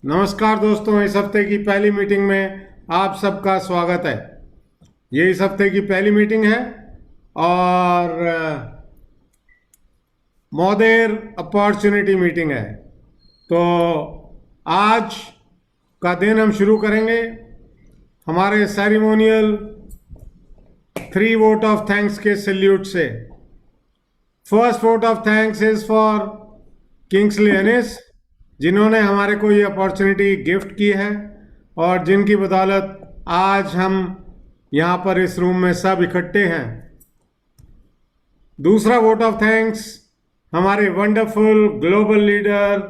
नमस्कार दोस्तों, इस हफ्ते की पहली मीटिंग में आप सबका स्वागत है। ये इस हफ्ते की पहली मीटिंग है और मॉडेल अपॉर्चुनिटी मीटिंग है। तो आज का दिन हम शुरू करेंगे हमारे सेरिमोनियल 3 वोट ऑफ थैंक्स के सल्यूट से। First vote of thanks is for Kingsley Ennis, जिन्होंने हमारे को ये अपॉर्चुनिटी गिफ्ट की है और जिनकी बदौलत आज हम यहाँ पर इस रूम में सब इकट्ठे हैं। दूसरा वोट ऑफ थैंक्स हमारे wonderful global leader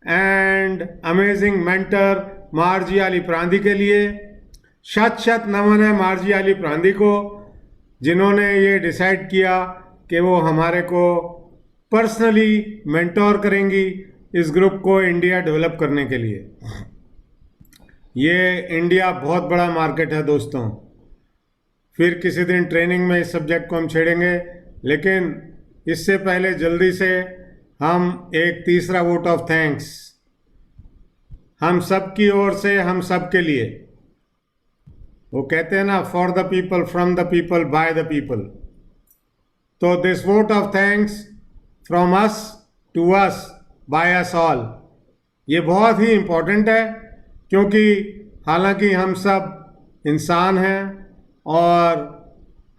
and amazing mentor Marji Ali Prandi के लिए। शत शत नमन है मार्जी अली प्रांदी को, जिन्होंने ये डिसाइड किया कि वो हमारे को पर्सनली मेंटोर करेंगी इस ग्रुप को इंडिया डेवलप करने के लिए। ये इंडिया बहुत बड़ा मार्केट है दोस्तों। फिर किसी दिन ट्रेनिंग में इस सब्जेक्ट को हम छेड़ेंगे, लेकिन इससे पहले जल्दी से हम एक तीसरा वोट ऑफ थैंक्स हम सब की ओर से, हम सब के लिए। वो कहते हैं ना, for the people, from the people, by the people. तो this vote of thanks from us to us by us all, ये बहुत ही इम्पोर्टेंट है, क्योंकि हालांकि हम सब इंसान हैं और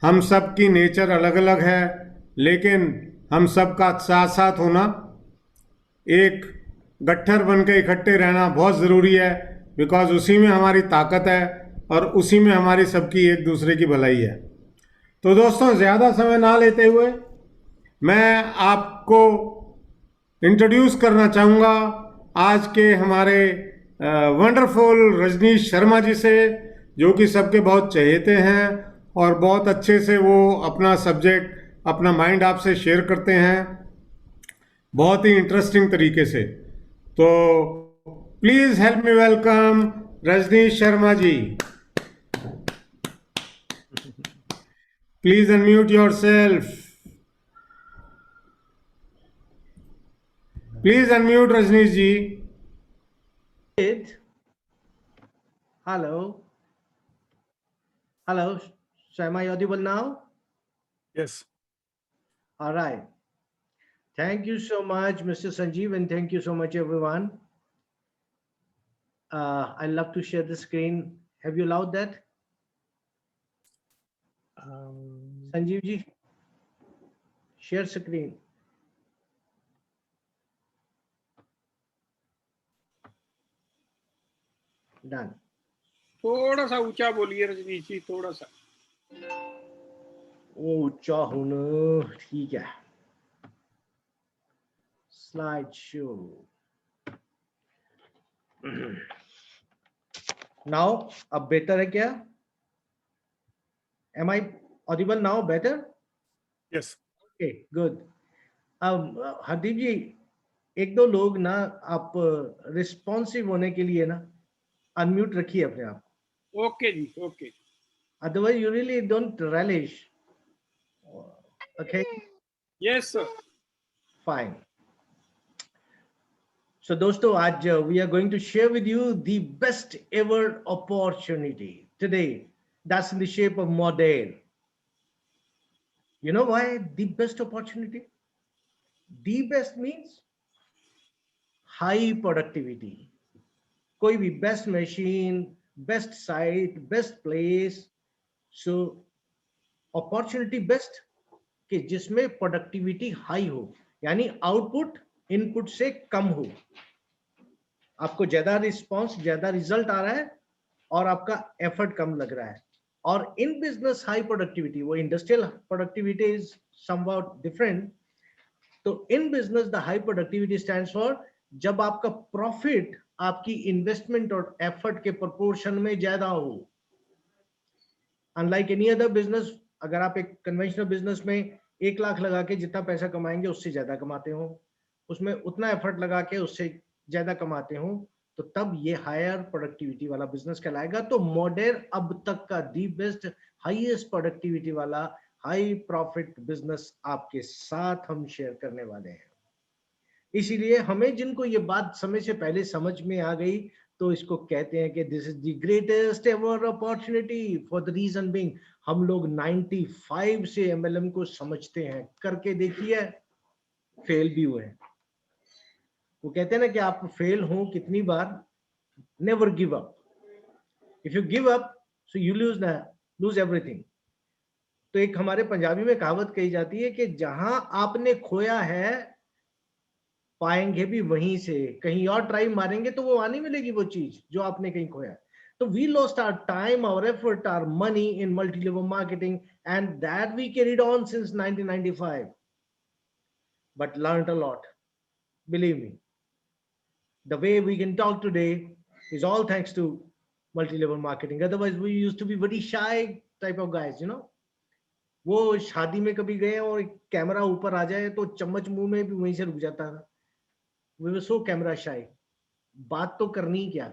हम सब की नेचर अलग अलग है, लेकिन हम सब का साथ साथ होना, एक गट्ठर बन के इकट्ठे रहना बहुत ज़रूरी है। बिकॉज उसी में हमारी ताकत है और उसी में हमारी सबकी एक दूसरे की भलाई है। तो दोस्तों, ज़्यादा समय ना लेते हुए मैं आपको इंट्रोड्यूस करना चाहूँगा आज के हमारे वंडरफुल रजनीश शर्मा जी से, जो कि सबके बहुत चहेते हैं और बहुत अच्छे से वो अपना सब्जेक्ट, अपना माइंड आपसे शेयर करते हैं बहुत ही इंटरेस्टिंग तरीके से। तो please help me welcome Rajneesh Sharma ji. Please unmute yourself. Please unmute Rajneesh ji. Hello. Hello. So am I audible now? Yes. All right. Thank you so much, Mr. Sanjeev, and thank you so much, everyone. I love to share the screen. Have you allowed that? Sanjeev ji, share screen. Done. थोड़ा सा ऊंचा बोलिए रजनीश जी, थोड़ा सा ऊंचा होना ठीक है। Slide show. Now, अब better है क्या? Am I audible now? Better? Yes. Okay, good. Hardeep जी, एक दो लोग ना आप रिस्पॉन्सिव होने के लिए ना अनम्यूट रखिए अपने आप। ओके जी, okay. Otherwise you really don't relish. Okay, yes sir. Fine. So दोस्तों, आज we are going to share with you the best ever opportunity today, that's in the shape of model. You know why the best opportunity? The best means high productivity. कोई भी best machine, best site, best place, so opportunity best कि जिसमें productivity high हो, यानी output input से कम हो, आपको ज्यादा रिस्पॉन्स, ज्यादा रिजल्ट आ रहा है और आपका एफर्ट कम लग रहा है। और इन बिजनेस हाई प्रोडक्टिविटी, वो industrial productivity is somewhat different. तो in business the high productivity stands for जब आपका प्रॉफिट आपकी इन्वेस्टमेंट और एफर्ट के प्रोपोर्शन में ज्यादा हो। अनलाइक एनी अदर बिजनेस, अगर आप एक कन्वेंशनल बिजनेस में 1 लाख लगा के जितना पैसा कमाएंगे उससे ज्यादा कमाते हो, उसमें उतना एफर्ट लगा के उससे ज्यादा कमाते हो, तो तब ये हायर प्रोडक्टिविटी वाला बिजनेस कहलाएगा। तो मॉडर्न अब तक का दी बेस्ट हाईएस्ट प्रोडक्टिविटी वाला हाई प्रॉफिट बिजनेस आपके साथ हम शेयर करने वाले हैं। इसीलिए हमें जिनको ये बात समय से पहले समझ में आ गई, तो इसको कहते हैं कि this is the greatest ever opportunity, for the reason being हम लोग 95 से एमएलएम को समझते हैं, करके देखिए, फेल भी हुए हैं। वो कहते हैं ना कि आप फेल हो कितनी बार, never give up. If you give up so you lose everything. तो एक हमारे पंजाबी में कहावत कही जाती है कि जहां आपने खोया है पाएंगे भी वहीं से, कहीं और ट्राई मारेंगे तो वो वहां नहीं मिलेगी वो चीज जो आपने कहीं खोया। तो we lost our time, our effort, our money in multi level marketing, and that we carried on since 1995, but learned a lot, believe me. The way we can talk today is all thanks to multi-level marketing. Otherwise, we used to be very shy type of guys, you know. वो शादी में कभी गए और camera ऊपर आ जाए तो चम्मच मुंह में भी वहीं से रुक जाता था। We were so camera shy. बात तो करनी ही क्या।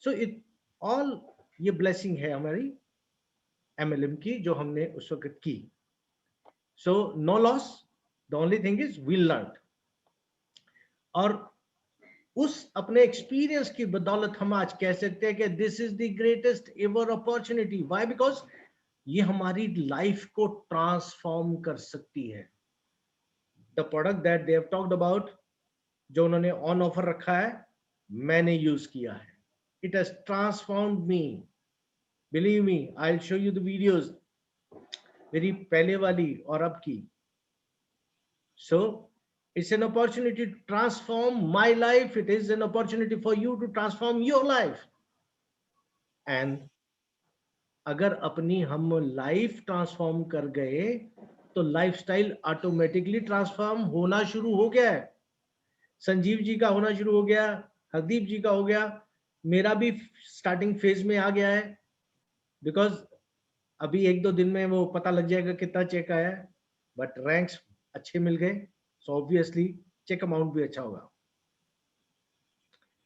So it all ये blessing है हमारी MLM की जो हमने उस वक्त की। So no loss. The only thing is we learned. और उस अपने एक्सपीरियंस की बदौलत हम आज कह सकते हैं कि this is the greatest ever opportunity. Why? Because ये हमारी लाइफ को ट्रांसफॉर्म कर सकती है। The product that they have talked about, जो उन्होंने ऑन ऑफर रखा है, मैंने यूज किया है। It has transformed me, believe me. I will show you the videos, मेरी पहले वाली और अब की। सो it's an opportunity to transform my life. It is an opportunity for you to transform your life. And अगर अपनी हम लाइफ ट्रांसफॉर्म कर गए तो लाइफस्टाइल ऑटोमेटिकली ट्रांसफॉर्म होना शुरू हो गया है। संजीव जी का होना शुरू हो गया, हरदीप जी का हो गया, मेरा भी स्टार्टिंग फेज में आ गया है। बिकॉज अभी 1-2 दिन में वो पता लग जाएगा कितना चेक आया है, बट रैंक्स अच्छे मिल गए, सो ऑब्वियसली चेक अमाउंट भी अच्छा होगा।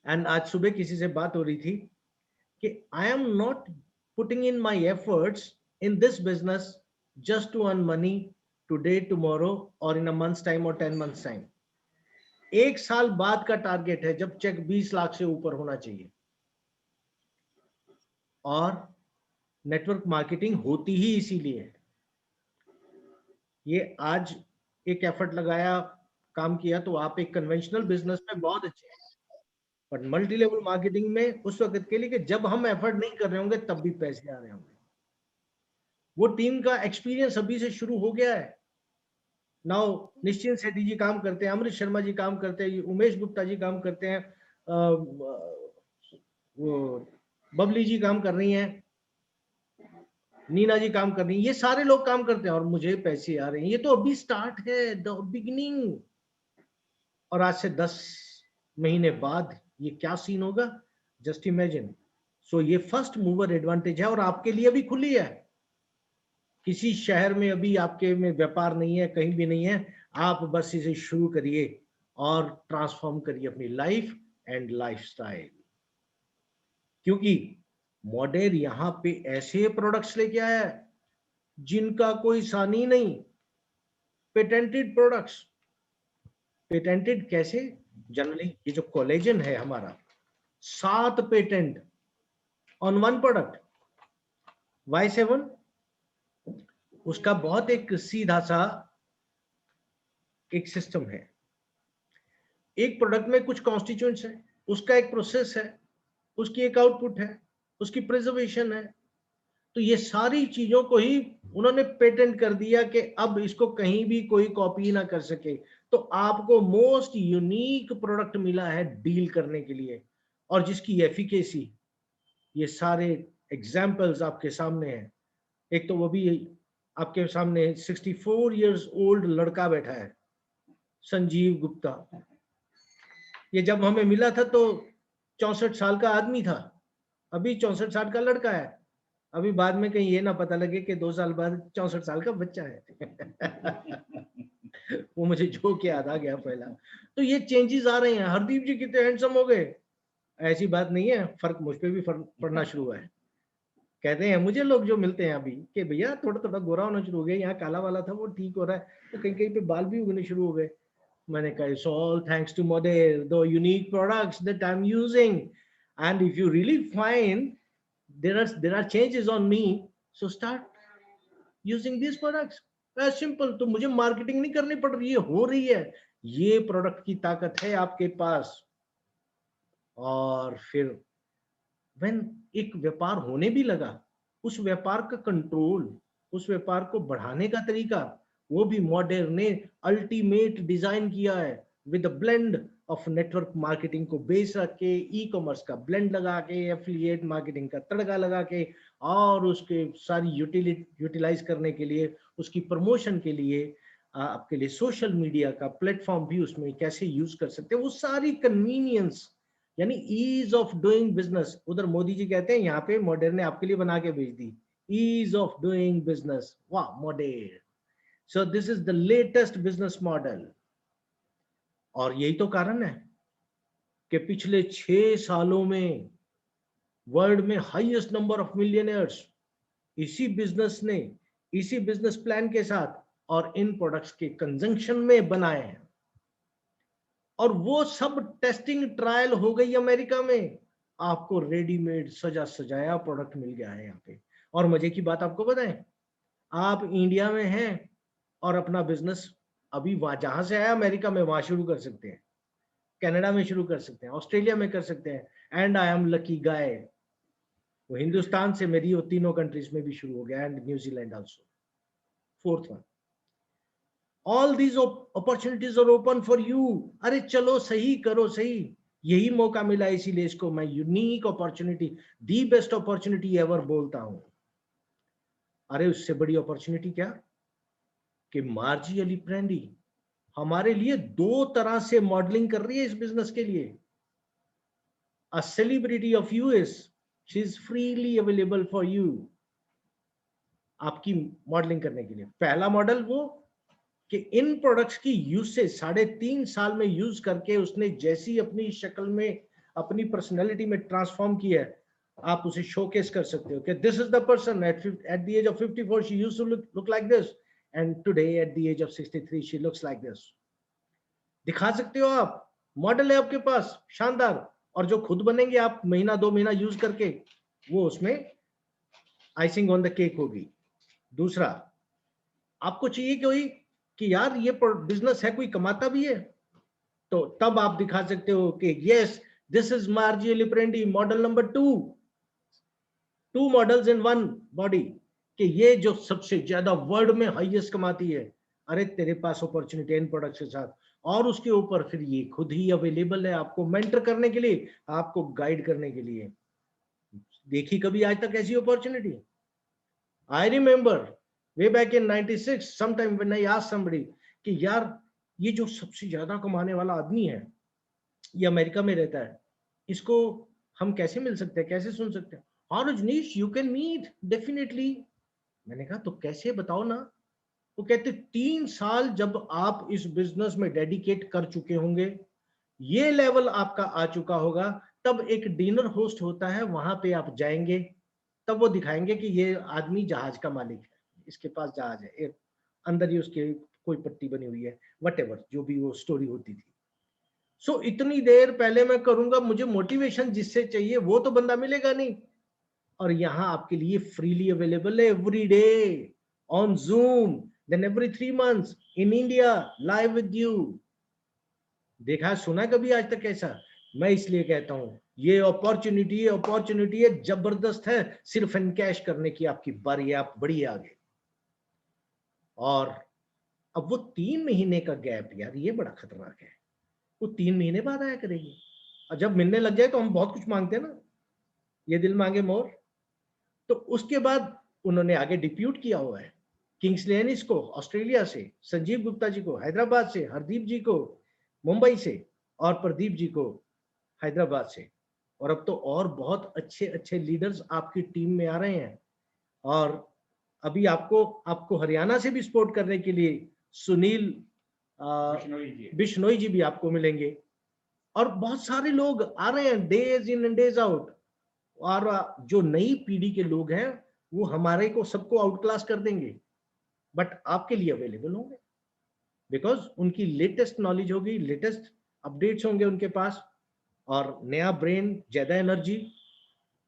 एंड आज सुबह किसी से बात हो रही थी कि I am not putting in my efforts in this business just to earn money today, tomorrow और इन अ मंथ्स टाइम और 10 मंथ्स टाइम। 1 साल बाद का टारगेट है जब चेक 20 लाख से ऊपर होना चाहिए। और नेटवर्क मार्केटिंग होती ही इसीलिए है। ये आज एक एफर्ट लगाया, काम किया, तो आप एक कन्वेंशनल बिजनेस में बहुत अच्छे हैं, बट मल्टी लेवल मार्केटिंग में उस वक्त के लिए कि जब हम एफर्ट नहीं कर रहे होंगे तब भी पैसे आ रहे होंगे। वो टीम का एक्सपीरियंस अभी से शुरू हो गया है। नाउ निश्चिंत सेठी जी काम करते हैं, अमृत शर्मा जी काम करते हैं, उमेश गुप्ता जी काम करते हैं, वो बबली जी काम कर रही हैं, नीना जी काम कर रही हैं, ये सारे लोग काम करते हैं और मुझे पैसे आ रहे हैं। ये तो अभी स्टार्ट है, द बिगिनिंग। और आज से 10 महीने बाद ये क्या सीन होगा, जस्ट इमेजिन। सो ये फर्स्ट मूवर एडवांटेज है और आपके लिए भी खुली है। किसी शहर में अभी आपके में व्यापार नहीं है, कहीं भी नहीं है, आप बस इसे शुरू करिए और ट्रांसफॉर्म करिए अपनी लाइफ एंड लाइफस्टाइल। क्योंकि मॉडेल यहां पे ऐसे प्रोडक्ट्स लेके आया है जिनका कोई सानी नहीं। Patented products. पेटेंटेड कैसे? जनरली ये जो कोलेजन है हमारा, 7 पेटेंट ऑन 1 प्रोडक्ट। वाई 7? उसका बहुत एक सीधा सा एक सिस्टम है। एक प्रोडक्ट में कुछ कॉन्स्टिट्यूएंट्स है, उसका एक प्रोसेस है, उसकी एक आउटपुट है, उसकी प्रिजर्वेशन है। तो ये सारी चीजों को ही उन्होंने पेटेंट कर दिया कि अब इसको कहीं भी कोई कॉपी ना कर सके। तो आपको मोस्ट यूनिक प्रोडक्ट मिला है डील करने के लिए, और जिसकी एफिकेसी, ये सारे एग्जाम्पल्स आपके सामने हैं। एक तो वो भी आपके सामने 64 इयर्स ओल्ड लड़का बैठा है, संजीव गुप्ता। ये जब हमें मिला था तो 64 साल का आदमी था, अभी 64 साल का लड़का है। अभी बाद में कहीं ये ना पता लगे कि 2 साल बाद 64 साल का बच्चा है। वो मुझे जो के याद आ गया पहला। तो ये चेंजेस आ रहे हैं। हरदीप जी कितने हैंडसम हो गए, ऐसी बात नहीं है, फर्क मुझ पे भी फर्क पड़ना शुरू हुआ है। कहते हैं मुझे लोग जो मिलते हैं अभी कि भैया थोड़ा थोड़ा गोरा होना शुरू हो गया, यहाँ काला वाला था वो ठीक हो रहा है, तो कहीं कहीं पे बाल भी उगने शुरू हो गए। मैंने कहा it's all thanks to Model, the unique products that I'm using. And if you really find there are changes on me, so start using these products. As simple. तो मुझे मार्केटिंग नहीं करनी पड़ रही है, हो रही है. ये प्रोडक्ट की ताकत है आपके पास. और फिर व्हेन एक व्यापार होने भी लगा, उस व्यापार का कंट्रोल, उस व्यापार को बढ़ाने का तरीका, वो भी मॉडर्न ने अल्टीमेट डिजाइन किया है with blend of network marketing को बेस रख के, ई कॉमर्स का ब्लेंड लगा के, एफिलिएट मार्केटिंग का तड़का लगा के, और उसके सारी यूटिलाइज करने के लिए, उसकी प्रमोशन के लिए आपके लिए सोशल मीडिया का प्लेटफॉर्म भी उसमें कैसे यूज कर सकते हैं, वो सारी कन्वीनियंस, यानी ईज ऑफ डूइंग बिजनेस. उधर मोदी जी कहते हैं, यहाँ पे मॉडर्न ने आपके लिए बना के भेज दी, ईज ऑफ डूइंग बिजनेस. वाह modern. So this is the latest business model. और यही तो कारण है कि पिछले 6 सालों में वर्ल्ड में हाईएस्ट नंबर ऑफ मिलियनियर्स इसी बिजनेस ने, इसी बिजनेस प्लान के साथ और इन प्रोडक्ट्स के कंजंक्शन में बनाए हैं. और वो सब टेस्टिंग ट्रायल हो गई अमेरिका में. आपको रेडीमेड सजा सजाया प्रोडक्ट मिल गया है यहाँ पे. और मजे की बात आपको बताएं, आप इंडिया में हैं और अपना बिजनेस अभी वहां जहां से आया अमेरिका में वहां शुरू कर सकते हैं, कनाडा में शुरू कर सकते हैं, ऑस्ट्रेलिया में कर सकते हैं. And I am lucky guy, वो हिंदुस्तान से मेरी वो तीनों कंट्रीज में भी शुरू हो गया, and New Zealand also, fourth one. All these opportunities are open for you. अरे चलो सही करो सही, यही मौका मिला, इसीलिए इसको मैं unique opportunity, the best opportunity ever बोलता हूं. अरे उससे बड़ी अपॉर्चुनिटी क्या कि मार्जी अली प्रेंडी हमारे लिए 2 तरह से मॉडलिंग कर रही है इस बिजनेस के लिए. A celebrity of US, she is freely available for you, आपकी मॉडलिंग करने के लिए. पहला मॉडल वो कि इन प्रोडक्ट्स की यूसेज 3.5 साल में यूज करके उसने जैसी अपनी शक्ल में, अपनी पर्सनैलिटी में ट्रांसफॉर्म किया है, आप उसे शोकेस कर सकते हो कि this is the person at the age of 54 she used to look like this, and today at the age of 63 she looks like this. दिखा सकते हो आप, मॉडल है आपके पास शानदार. और जो खुद बनेंगे आप महीना 2 महीना यूज करके, वो उसमें आइसिंग ऑन द केक होगी. दूसरा, आपको चाहिए कि यार ये बिजनेस है, कोई कमाता भी है, तो तब आप दिखा सकते हो कि yes this is Marji Ali Prandi model number 2 models in one body, कि ये जो सबसे ज्यादा वर्ल्ड में हाईएस्ट कमाती है. अरे तेरे पास अपॉर्चुनिटी इन प्रोडक्ट्स के साथ, और उसके ऊपर फिर ये खुद ही अवेलेबल है आपको मेंटर करने के लिए, आपको गाइड करने के लिए. देखी कभी आज तक ऐसी opportunity? I remember way back in 96 sometime when I asked somebody कि यार ये जो सबसे ज्यादा कमाने वाला आदमी है, ये अमेरिका में रहता है, इसको हम कैसे मिल सकते हैं, कैसे सुन सकते हैं? हाँ Rajneesh, you can meet definitely. मैंने कहा तो कैसे, बताओ ना. वो कहते 3 साल जब आप इस बिजनेस में डेडिकेट कर चुके होंगे, ये लेवल आपका आ चुका होगा, तब एक डिनर होस्ट होता है, वहां पे आप जाएंगे, तब वो दिखाएंगे कि ये आदमी जहाज का मालिक है, इसके पास जहाज है, एक अंदर ही उसके कोई पट्टी बनी हुई है, वटेवर जो भी वो स्टोरी होती थी. सो इतनी देर पहले मैं करूंगा, मुझे मोटिवेशन जिससे चाहिए वो तो बंदा मिलेगा नहीं. और यहाँ आपके लिए फ्रीली अवेलेबल है every day on Zoom, then every 3 months in India live with you. देखा सुना कभी आज तक ऐसा? मैं इसलिए कहता हूं ये अपॉर्चुनिटी है, जबरदस्त है. सिर्फ इनकैश करने की आपकी बारी है, आप बढ़िए आगे. और अब वो 3 महीने का गैप, यार ये बड़ा खतरनाक है. वो 3 महीने बाद आया करेगी, और जब मिलने लग जाए तो हम बहुत कुछ मांगते हैं ना, ये दिल मांगे मोर. तो उसके बाद उन्होंने आगे डिप्यूट किया हुआ है किंग्सले एनिस को ऑस्ट्रेलिया से, संजीव गुप्ता जी को हैदराबाद से, हरदीप जी को मुंबई से, और प्रदीप जी को हैदराबाद से. और अब तो और बहुत अच्छे अच्छे लीडर्स आपकी टीम में आ रहे हैं. और अभी आपको हरियाणा से भी सपोर्ट करने के लिए सुनील बिश्नोई जी भी आपको मिलेंगे. और बहुत सारे लोग आ रहे हैं days in and days out. और जो नई पीढ़ी के लोग हैं वो हमारे को सबको आउट क्लास कर देंगे, बट आपके लिए अवेलेबल होंगे. बिकॉज उनकी लेटेस्ट नॉलेज होगी, लेटेस्ट अपडेट्स होंगे उनके पास, और नया ब्रेन, ज्यादा एनर्जी।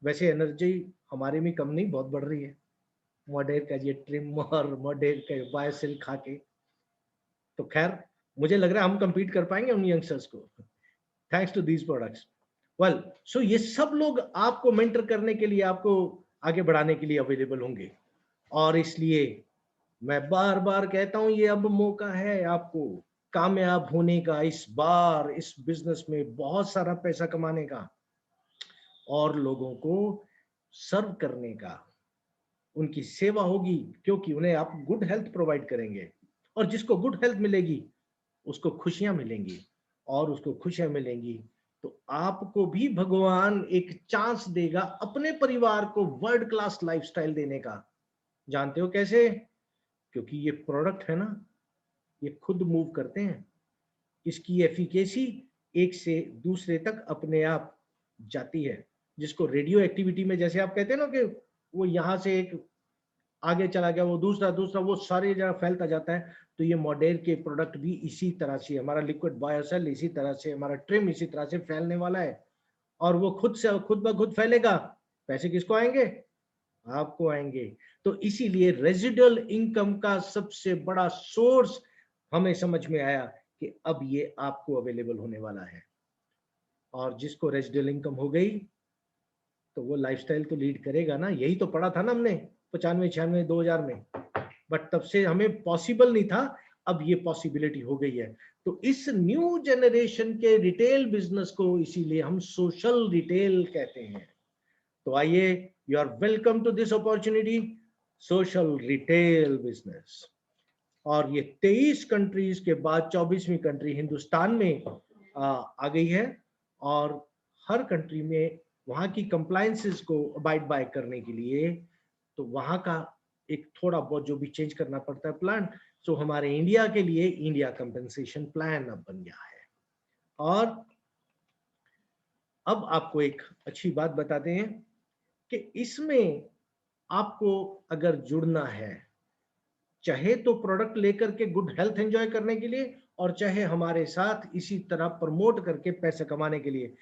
वैसे एनर्जी हमारे में कम नहीं, बहुत बढ़ रही है मॉडेल का ये ट्रिम और मॉडेल का बायोसेल खा के। तो खैर मुझे लग रहा है हम compete कर पाएंगे उन यंगस्टर्स को, thanks to these products. Well, so ये सब लोग आपको मेंटर करने के लिए, आपको आगे बढ़ाने के लिए अवेलेबल होंगे। और इसलिए मैं बार बार कहता हूं, ये अब मौका है आपको कामयाब होने का, इस बार इस बिजनेस में बहुत सारा पैसा कमाने का और लोगों को सर्व करने का। उनकी सेवा होगी क्योंकि उन्हें आप गुड हेल्थ प्रोवाइड करेंगे, और जिसको गुड हेल्थ मिलेगी उसको खुशियां मिलेंगी, और उसको खुशियां मिलेंगी तो आपको भी भगवान एक चांस देगा अपने परिवार को वर्ल्ड क्लास लाइफस्टाइल देने का। जानते हो कैसे? क्योंकि ये प्रोडक्ट है ना, ये खुद मूव करते हैं। इसकी एफिकेसी एक से दूसरे तक अपने आप जाती है। जिसको रेडियो एक्टिविटी में जैसे आप कहते हैं ना कि वो यहाँ से एक आगे चला गया, वो दूसरा दूसरा, वो सारी जगह फैलता जाता है, तो ये मॉडेल के प्रोडक्ट भी इसी तरह से, हमारा लिक्विड बायोसेल इसी तरह से, हमारा ट्रिम इसी तरह से फैलने वाला है। और वो खुद से खुद ब खुद फैलेगा। पैसे किसको आएंगे? आपको आएंगे। तो इसीलिए रेजिडुअल इनकम का सबसे बड़ा सोर्स हमें समझ में आया कि अब ये आपको अवेलेबल होने वाला है। और जिसको रेजिडुअल इनकम हो गई तो वो लाइफस्टाइल तो लीड करेगा ना। यही तो पढ़ा था ना हमने 95, 96, 2000 में, बट तब से हमें पॉसिबल नहीं था, अब ये पॉसिबिलिटी हो गई है। तो इस न्यू जनरेशन के रिटेल बिजनेस को इसीलिए हम सोशल रिटेल कहते हैं। तो आइए, you are welcome to this opportunity, social retail business. और ये 23 कंट्रीज के बाद 24वीं कंट्री हिंदुस्तान में आ गई है। और हर कंट्री में वहाँ की कंप्लायंसेस को अबाइड बाय करने के लिए तो वहाँ का एक थोड़ा बहुत जो भी चेंज करना पड़ता है प्लान। सो हमारे इंडिया के लिए इंडिया कंपेंसेशन प्लान अब बन गया है। और अब आपको एक अच्छी बात बताते हैं कि इसमें आपको अगर जुड़ना है, चाहे तो प्रोडक्ट लेकर के गुड हेल्थ एंजॉय करने के लिए, और चाहे हमारे साथ इसी तरह प्रमोट करके पैसे कमाने के लिए,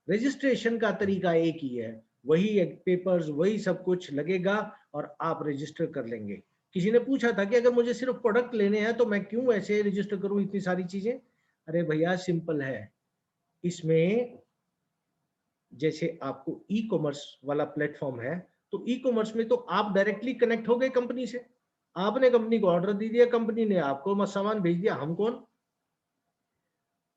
रजिस्ट्रेशन का तरीका एक ही है। वही एक पेपर्स, वही सब कुछ लगेगा और आप रजिस्टर कर लेंगे। किसी ने पूछा था कि अगर मुझे सिर्फ प्रोडक्ट लेने हैं तो मैं क्यों ऐसे रजिस्टर करूं इतनी सारी चीजें? अरे भैया सिंपल है। इसमें जैसे आपको ई कॉमर्स वाला प्लेटफॉर्म है, तो ई कॉमर्स में तो आप डायरेक्टली कनेक्ट हो गए कंपनी से। आपने कंपनी को ऑर्डर दे दिया, कंपनी ने आपको सामान भेज दिया, हम कौन?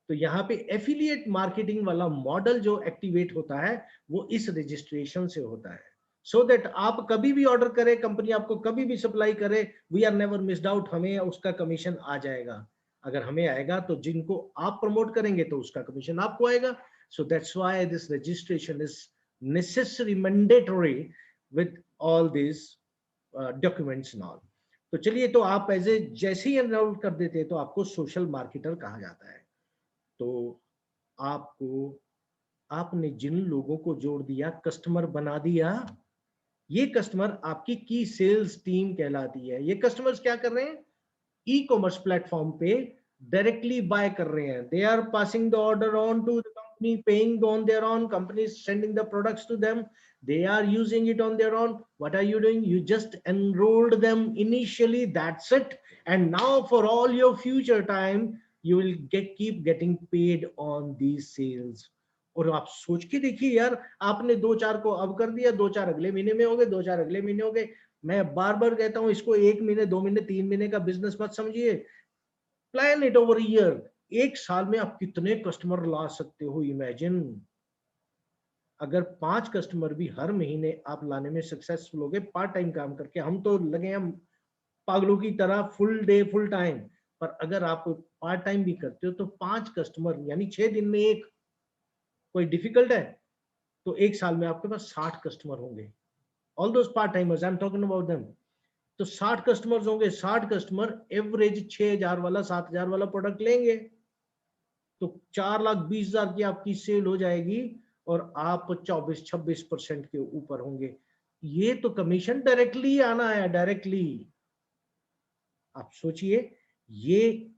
तो यहाँ पे एफिलिएट मार्केटिंग वाला मॉडल जो एक्टिवेट होता है वो इस रजिस्ट्रेशन से होता है। सो दैट आप कभी भी ऑर्डर करें, कंपनी आपको कभी भी सप्लाई करे, we are never missed out, हमें उसका कमीशन आ जाएगा। अगर हमें आएगा तो जिनको आप प्रमोट करेंगे तो उसका कमीशन आपको आएगा। So that's why this registration is necessary, mandatory with all this documents and all. तो चलिए, तो आप एज ए जैसे ही एनरोल कर देते हैं तो आपको सोशल मार्केटर कहा जाता है। तो आपको, आपने जिन लोगों को जोड़ दिया, कस्टमर बना दिया, ये कस्टमर आपकी की सेल्स टीम कहलाती है। ये कस्टमर्स क्या कर रहे हैं? ई कॉमर्स प्लेटफॉर्म पे डायरेक्टली बाय कर रहे हैं। They are passing the order on to the company, paying on their own, company is sending the products to them, they are using it on their own. What are you doing? You just enrolled them initially, that's it. And now for all your future time you will keep getting paid on these sales. और आप सोच के देखिए यार, आपने 2-4 को अब कर दिया, 2-4 अगले महीने में हो गए, 2-4 अगले महीने हो गए। मैं बार बार कहता हूं, इसको 1 महीने, 2 महीने, 3 महीने का बिजनेस मत समझिए, प्लान इट ओवर ईयर। एक साल में आप कितने कस्टमर ला सकते हो, इमेजिन। अगर 5 कस्टमर भी हर महीने आप लाने में सक्सेसफुल हो गए, पार्ट टाइम काम करके, हम तो लगे हैं पागलों की तरह फुल डे फुल टाइम, पर अगर आप पार्ट टाइम भी करते हो तो 5 कस्टमर यानी 6 दिन में एक, कोई डिफिकल्ट है? तो एक साल में आपके पास 60 कस्टमर होंगे। All those part timers, I am talking about them. तो 60 कस्टमर्स होंगे, 60 कस्टमर एवरेज 6000 वाला, 7000 वाला प्रोडक्ट लेंगे, तो 4,20,000 की आपकी सेल हो जाएगी और आप 24-26% के ऊपर होंगे। ये तो कमीशन डायरेक्टली आना है, डायरेक्टली। आप सोचिए, ये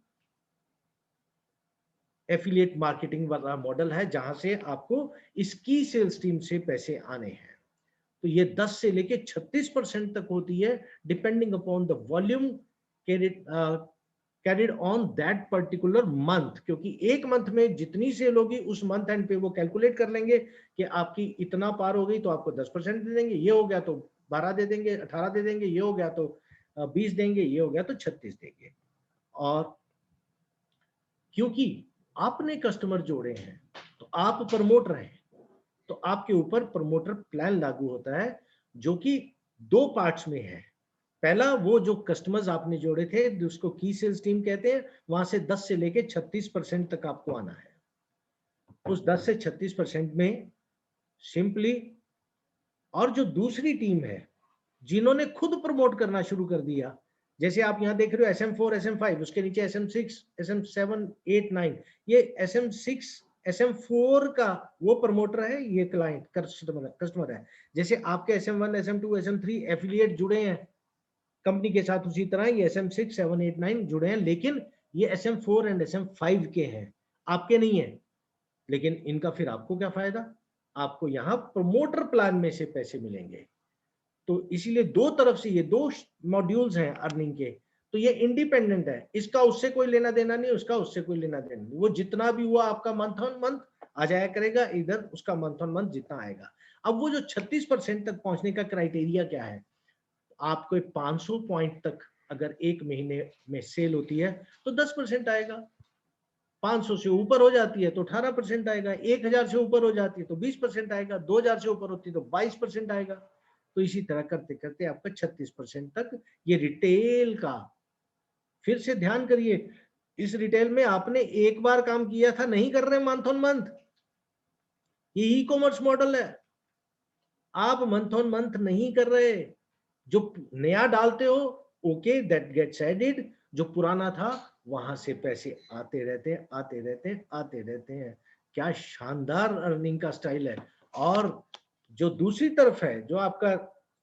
एफिलिएट मार्केटिंग वाला मॉडल है, जहां से आपको इसकी सेल्स टीम से पैसे आने हैं। तो ये 10 से लेके 36% तक होती है, depending upon the volume carried on that particular month, क्योंकि एक मंथ में जितनी सेल होगी उस मंथ एंड पे वो कैलकुलेट कर लेंगे कि आपकी इतना पार हो गई तो आपको 10% दे देंगे, ये हो गया तो 12 दे देंगे, 18 दे देंगे, ये हो गया तो 20 देंगे, ये हो गया तो 36 देंगे। और क्योंकि आपने कस्टमर जोड़े हैं तो आप प्रमोटर हैं, तो आपके ऊपर प्रमोटर प्लान लागू होता है, जो कि दो पार्ट्स में है। पहला, वो जो कस्टमर्स आपने जोड़े थे जिसको की सेल्स टीम कहते हैं, वहां से 10 से लेके 36% तक आपको आना है। उस 10 से 36% में सिंपली, और जो दूसरी टीम है जिन्होंने खुद प्रमोट करना शुरू कर दिया, जैसे आप यहां देख रहे हो SM4 SM5, उसके नीचे SM6 SM7 8 9, ये SM6 SM4 का वो प्रमोटर है, ये क्लाइंट कस्टमर है। जैसे आपके SM1 SM2 SM3 एफिलिएट जुड़े हैं कंपनी के साथ, उसी तरह ये SM6 7 8 9 जुड़े हैं, लेकिन ये SM4 एंड SM5 के हैं, आपके नहीं है। लेकिन इनका फिर आपको क्या फायदा, आपको यहाँ प्रमोटर प्लान में से पैसे मिलेंगे। तो इसीलिए दो तरफ से ये दो मॉड्यूल्स हैं अर्निंग के, तो ये इंडिपेंडेंट है, इसका उससे कोई लेना देना नहीं, उसका उससे कोई लेना देना नहीं। वो जितना भी हुआ आपका मंथ ऑन मंथ आ जाया करेगा इधर, उसका मंथ ऑन मंथ जितना आएगा। अब वो जो 36% तक पहुंचने का क्राइटेरिया क्या है, आपको 500 पॉइंट तक अगर एक महीने में सेल होती है तो 10% आएगा, 500 से ऊपर हो जाती है तो 18% आएगा, 1000 से ऊपर हो जाती है तो 20% आएगा, 2000 से ऊपर होती है तो 22% आएगा। तो इसी तरह करते करते आपका 36% तक ये रिटेल का। फिर से ध्यान करिए, इस रिटेल में आपने एक बार काम किया था, नहीं कर रहे मंथ ऑन मंथ, ये ई कॉमर्स मॉडल है, आप मंथ ऑन मंथ नहीं कर रहे। जो नया डालते हो ओके, दैट गेट्स एडेड, जो पुराना था वहां से पैसे आते रहते हैं आते रहते हैं आते रहते हैं। क्या शानदार अर्निंग का स्टाइल है। और जो दूसरी तरफ है, जो आपका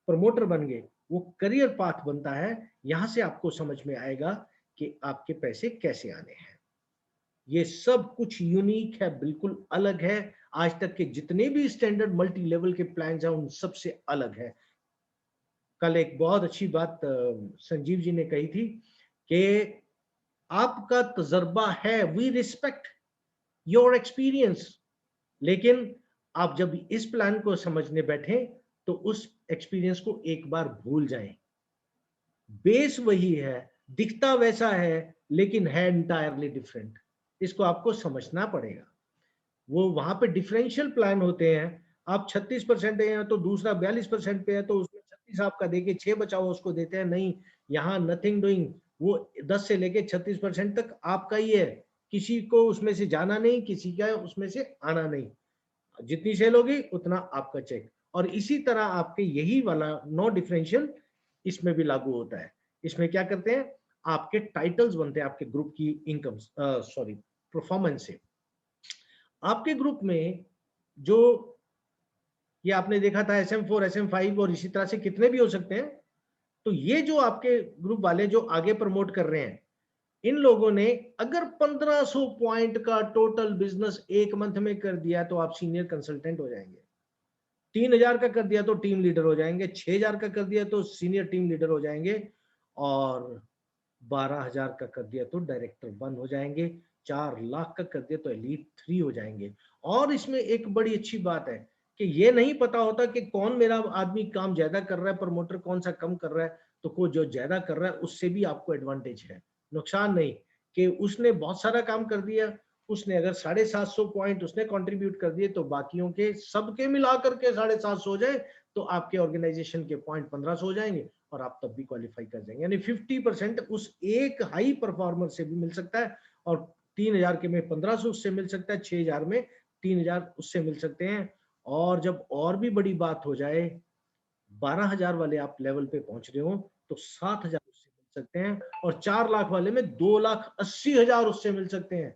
प्रमोटर बन गए, वो करियर पाथ बनता है। यहां से आपको समझ में आएगा कि आपके पैसे कैसे आने हैं। ये सब कुछ यूनिक है, बिल्कुल अलग है। आज तक के जितने भी स्टैंडर्ड मल्टी लेवल के प्लान हैं उन सबसे अलग है। कल एक बहुत अच्छी बात संजीव जी ने कही थी कि आपका तजर्बा है, वी रिस्पेक्ट योर एक्सपीरियंस, लेकिन आप जब इस प्लान को समझने बैठे तो उस एक्सपीरियंस को एक बार भूल जाएं। बेस वही है, दिखता वैसा है, लेकिन है इंटायरली डिफरेंट। इसको आपको समझना पड़ेगा। वो वहां पे डिफरेंशियल प्लान होते हैं। आप 36% है तो दूसरा 42% पे है, तो उसमें 36 आपका देके 6 बचा हुआ उसको देते हैं। नहीं, यहाँ नथिंग डूइंग, वो 10 से लेके 36% तक आपका ही है, किसी को उसमें से जाना नहीं, किसी का उसमें से आना नहीं। जितनी सेल होगी उतना आपका चेक। और इसी तरह आपके यही वाला नो डिफरेंशियल इसमें भी लागू होता है। इसमें क्या करते हैं, आपके टाइटल्स बनते हैं आपके ग्रुप की इनकम सॉरी परफॉर्मेंस से। आपके ग्रुप में जो ये आपने देखा था SM4 SM5 और इसी तरह से कितने भी हो सकते हैं, तो ये जो आपके ग्रुप वाले जो आगे प्रमोट कर रहे हैं, इन लोगों ने अगर 1500 पॉइंट का टोटल बिजनेस एक मंथ में कर दिया तो आप सीनियर कंसल्टेंट हो जाएंगे। 3000 का कर दिया तो टीम लीडर हो जाएंगे, 6000 का कर दिया तो सीनियर टीम लीडर हो जाएंगे, और 12,000 का कर दिया तो डायरेक्टर 1 हो जाएंगे, 4 लाख का कर दिया तो एलीट 3 हो जाएंगे। और इसमें एक बड़ी अच्छी बात है कि ये नहीं पता होता कि कौन मेरा आदमी काम ज्यादा कर रहा है, प्रमोटर कौन सा कम कर रहा है। तो कोई जो ज्यादा कर रहा है उससे भी आपको एडवांटेज है, नुकसान नहीं। कि उसने बहुत सारा काम कर दिया, उसने अगर 750 पॉइंट उसने कंट्रीब्यूट कर दिए तो बाकियों के सबके मिलाकर के 750 हो जाए तो आपके ऑर्गेनाइजेशन के पॉइंट 1500 हो जाएंगे और आप तब भी क्वालिफाई कर जाएंगे। यानी 50% उस एक हाई परफॉर्मर से भी मिल सकता है, और 3000 के में 1500 उससे मिल सकता है, 6000 में 3000 उससे मिल सकते हैं। और जब और भी बड़ी बात हो जाए, 12,000 वाले आप लेवल पे पहुंच रहे हो तो 7,000 उससे मिल सकते हैं, और 4 लाख वाले में 2,80,000 उससे मिल सकते हैं।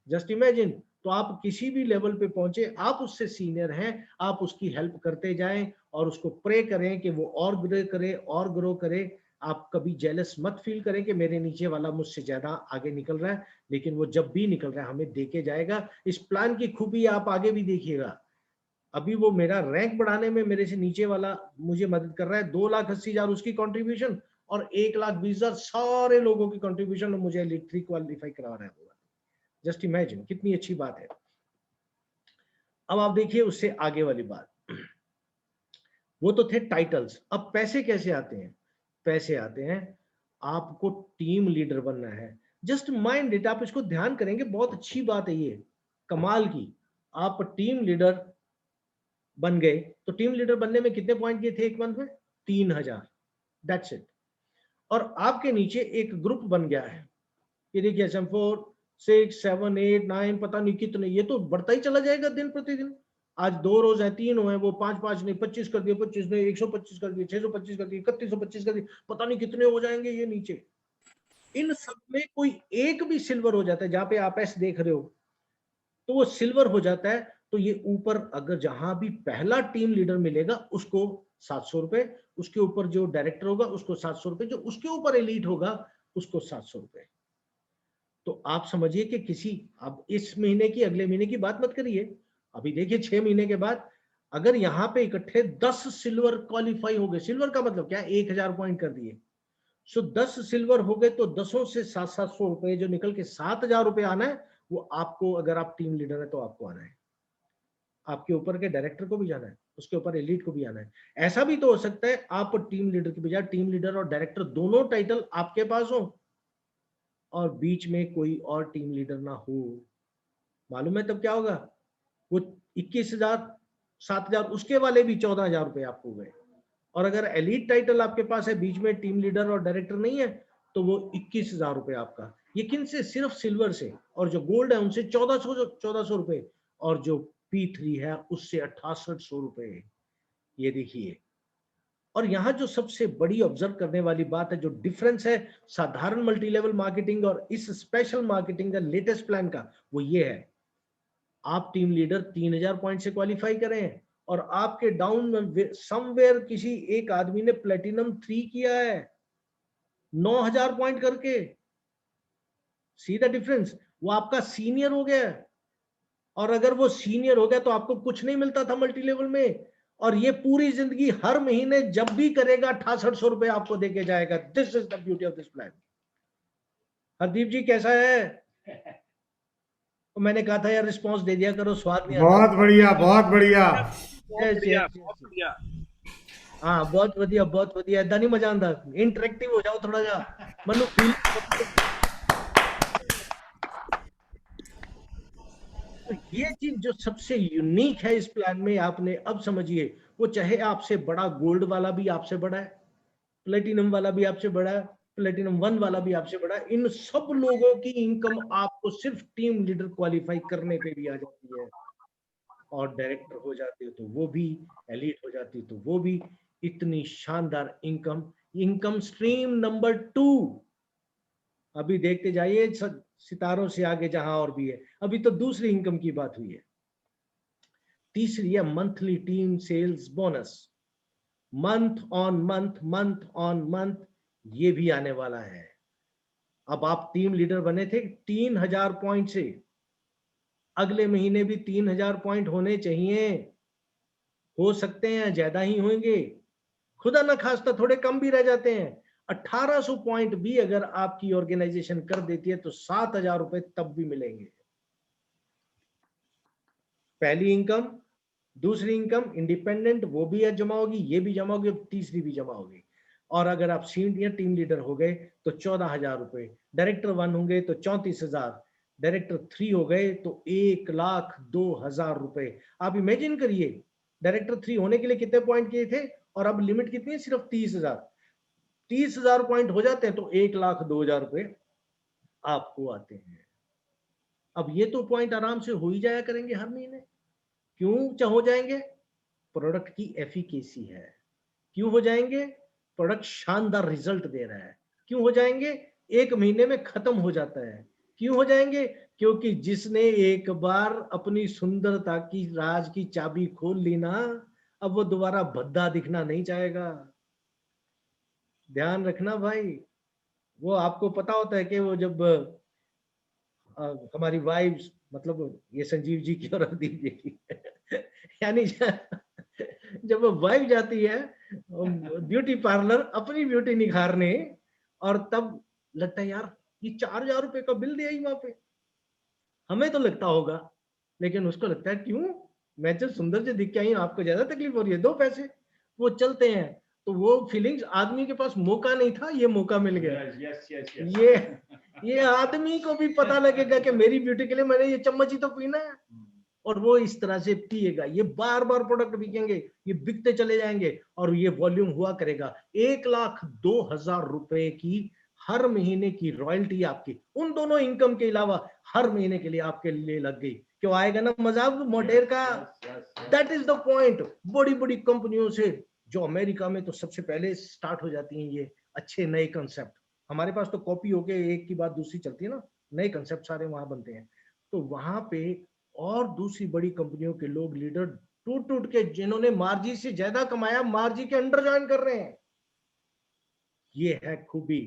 Just imagine. तो आप किसी भी लेवल पे पहुंचे, आप उससे सीनियर हैं, आप उसकी हेल्प करते जाएं और उसको प्रे करें कि वो और ग्रो करे और ग्रो करे। आप कभी जेलस मत फील करें कि मेरे नीचे वाला मुझसे ज्यादा आगे निकल रहा है, लेकिन वो जब भी निकल रहा है हमें देके जाएगा। इस प्लान की खूबी आप आगे भी देखिएगा। अभी वो मेरा रैंक बढ़ाने में मेरे से नीचे वाला मुझे मदद कर रहा है, 2,80,000 उसकी कंट्रीब्यूशन और 1,20,000 सारे लोगों की कंट्रीब्यूशन, और मुझे एलिट 3 क्वालिफाई करवा रहा है। जस्ट इमेजिन कितनी अच्छी बात है। अब आप देखिए उससे आगे वाली बात, वो तो थे टाइटल्स। अब पैसे कैसे आते हैं? पैसे आते हैं, आपको टीम लीडर बनना है। जस्ट माइंड इट, आप इसको ध्यान करेंगे, बहुत अच्छी बात है ये, कमाल की। आप टीम लीडर बन गए तो टीम लीडर बनने में कितने पॉइंट किए थे एक मंथ में? 3,000, दैट्स इट। और आपके नीचे एक ग्रुप बन गया है, ये देखिए SM4 6 7 8 9 पता नहीं कितने, ये तो बढ़ता ही चला जाएगा दिन प्रतिदिन। आज 2 रोज है, 3 हुए, वो 5 नहीं 25 कर दिए, 25 ने 125 कर दिए, 625 कर दिए, 3125 कर दिए, पता नहीं कितने हो जाएंगे ये नीचे। इन सब में कोई एक भी सिल्वर हो जाता है, जहां पे आप एस देख रहे हो तो वो सिल्वर हो जाता है, तो ये ऊपर अगर जहां भी पहला टीम लीडर मिलेगा उसको 700 रुपए, उसके ऊपर जो डायरेक्टर होगा उसको 700 रुपए, जो उसके ऊपर एलीट होगा उसको 700 रुपए। तो आप समझिए कि किसी, अब इस महीने की अगले महीने की बात मत करिए, अभी देखिए 6 महीने के बाद अगर यहाँ पे इकट्ठे 10 सिल्वर क्वालिफाई हो गए, सिल्वर का मतलब क्या, 1,000 पॉइंट कर दिए, सो 10 सिल्वर हो गए तो 10 से 700 रुपए जो निकल के 7,000 रुपए आना है, वो आपको, अगर आप टीम लीडर है तो आपको आना है। आपके ऊपर के डायरेक्टर को भी जाना है, उसके ऊपर एलीट को भी आना है। ऐसा भी तो हो सकता है आप टीम लीडर की बजाय टीम लीडर और डायरेक्टर दोनों टाइटल आपके पास हो और बीच में कोई और टीम लीडर ना हो। मालूम है तब क्या होगा? वो 21,000 7,000 उसके वाले भी 14,000 रुपए आपको गए। और अगर एलीट टाइटल आपके पास है, बीच में टीम लीडर और डायरेक्टर नहीं है, तो वो 21,000 रुपए आपका। ये किन से? सिर्फ सिल्वर से। और जो गोल्ड है उनसे 1400 रुपए, और जो P3 है उससे 6800 रुपए। ये देखिए। और यहाँ जो सबसे बड़ी ऑब्जर्व करने वाली बात है, जो डिफरेंस है साधारण मल्टी लेवल मार्केटिंग और इस स्पेशल मार्केटिंग का लेटेस्ट प्लान का, वो ये है, आप टीम लीडर 3,000 पॉइंट से क्वालिफाई करें और आपके डाउन में समवेयर किसी एक आदमी ने प्लेटिनम 3 किया है 9,000 पॉइंट करके। सी द डिफरेंस, वो आपका सीनियर हो गया। और अगर वो सीनियर हो गया तो आपको कुछ नहीं मिलता था मल्टी लेवल में, और ये पूरी जिंदगी हर महीने जब भी करेगा 6800 रुपए आपको देके जाएगा। This is the beauty of this plan. Hardeep ji कैसा है? तो मैंने कहा था यार रिस्पॉन्स दे दिया करो, स्वाद नहीं आता। बहुत बढ़िया, बहुत बढ़िया। बहुत बढ़िया, बहुत बढ़िया। हाँ बहुत बढ़िया, बहुत बढ़िया, इतना नहीं मजा आता, इंटरेक्टिव हो जाओ थोड़ा सा, मनु फील। तो ये चीज जो सबसे यूनिक है इस प्लान में, आपने अब समझिए, वो चाहे आपसे बड़ा गोल्ड वाला भी आपसे बड़ा है, प्लेटिनम वाला भी आपसे बड़ा है, प्लेटिनम 1 वाला भी आपसे बड़ा है, इन सब लोगों की इनकम आपको सिर्फ टीम लीडर क्वालिफाई करने पे भी आ जाती है। और डायरेक्टर हो जाते हो तो वो भी, एलीट हो जाती तो वो भी। इतनी शानदार इनकम, इनकम स्ट्रीम नंबर 2। अभी देखते जाइए सितारों से आगे जहां और भी है। अभी तो दूसरी इनकम की बात हुई है। तीसरी है monthly team sales bonus, month on month, month on month, ये भी आने वाला है। अब आप टीम लीडर बने थे 3,000 पॉइंट से, अगले महीने भी 3,000 पॉइंट होने चाहिए। हो सकते हैं ज्यादा ही होंगे, खुदा ना खास्ता थोड़े कम भी रह जाते हैं। 1,800 पॉइंट भी अगर आपकी ऑर्गेनाइजेशन कर देती है तो 7,000 रुपए तब भी मिलेंगे। पहली इनकम, दूसरी इनकम इंडिपेंडेंट, वो भी जमा होगी, ये भी जमा होगी, तीसरी भी जमा होगी। और अगर आप सीनियर टीम लीडर हो गए तो 14,000 रुपए, डायरेक्टर 1 होंगे तो 34,000, डायरेक्टर 3 हो गए तो 1,02,000 रुपए। आप इमेजिन करिए, डायरेक्टर 3 होने के लिए कितने पॉइंट किए थे, और अब लिमिट कितनी है? सिर्फ 30,000। 30,000 पॉइंट हो जाते हैं तो 1,02,000 रुपए आपको आते हैं। अब ये तो पॉइंट आराम से हो ही जाया करेंगे हर महीने। क्यों हो जाएंगे? प्रोडक्ट की एफिकेसी है। क्यों हो जाएंगे? प्रोडक्ट शानदार रिजल्ट दे रहा है। क्यों हो जाएंगे? 1 महीने में खत्म हो जाता है। क्यों हो जाएंगे? क्योंकि जिसने एक बार अपनी सुंदरता की राज की चाबी खोल ली ना, अब वो दोबारा भद्दा दिखना नहीं चाहेगा। ध्यान रखना भाई। वो आपको पता होता है कि वो जब हमारी वाइफ्स, मतलब ये संजीव जी की और हरदीप जी की यानी जब वो वाइफ जाती है ब्यूटी पार्लर अपनी ब्यूटी निखारने, और तब लगता है यार ये 4,000 रुपए का बिल दिया ही वहां पे। हमें तो लगता होगा, लेकिन उसको लगता है क्यों, मैं जो सुंदर से दिख के आई हूं, आपको ज्यादा तकलीफ हो रही है, दो पैसे। वो चलते हैं। तो वो फीलिंग्स, आदमी के पास मौका नहीं था, ये मौका मिल गया। Yes, yes, yes. ये आदमी को भी पता लगेगा कि मेरी ब्यूटी के लिए मैंने ये चम्मच ही तो पीना है, और वो इस तरह से पिएगा। ये बार बार प्रोडक्ट बिकेंगे, ये बिकते चले जाएंगे, और ये वॉल्यूम हुआ करेगा। 1,02,000 रुपए की हर महीने की रॉयल्टी आपकी, उन दोनों इनकम के अलावा हर महीने के लिए आपके लिए लग गई। क्यों आएगा ना मजा मोडेर का? That is the point. बड़ी बड़ी कंपनियों से, जो अमेरिका में तो सबसे पहले स्टार्ट हो जाती हैं ये अच्छे नए कंसेप्ट। हमारे पास तो कॉपी होके एक की बात दूसरी चलती है ना, नए कंसेप्ट सारे वहां बनते हैं। तो वहां पे और दूसरी बड़ी कंपनियों के लोग, लीडर टूट टूट के, जिन्होंने मार्जी से ज्यादा कमाया, मार्जी के अंडर ज्वाइन कर रहे हैं। ये है खूबी,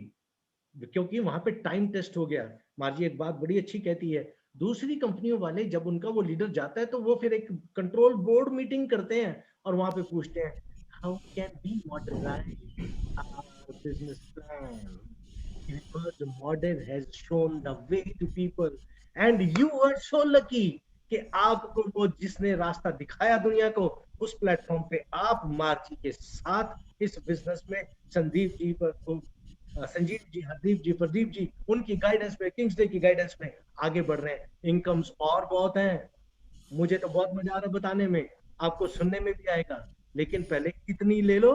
क्योंकि वहां पे टाइम टेस्ट हो गया। मार्जी एक बात बड़ी अच्छी कहती है, दूसरी कंपनियों वाले जब उनका वो लीडर जाता है तो वो फिर एक कंट्रोल बोर्ड मीटिंग करते हैं, और वहां पे पूछते हैं how can we modernise our business plan, because modern has shown the way to people, and you were so lucky कि आपको वो जिसने रास्ता दिखाया दुनिया को, उस प्लेटफॉर्म पे आप मार्जी के साथ इस बिजनेस में संदीप जी पर, संजीव जी, हरदीप जी, प्रदीप जी, उनकी गाइडेंस में, किंग्स डे की गाइडेंस में आगे बढ़ रहे हैं। इनकम्स और बहुत हैं, मुझे तो बहुत मजा आ रहा है बताने में, आपको सुनने में भी आएगा। लेकिन पहले इतनी ले लो,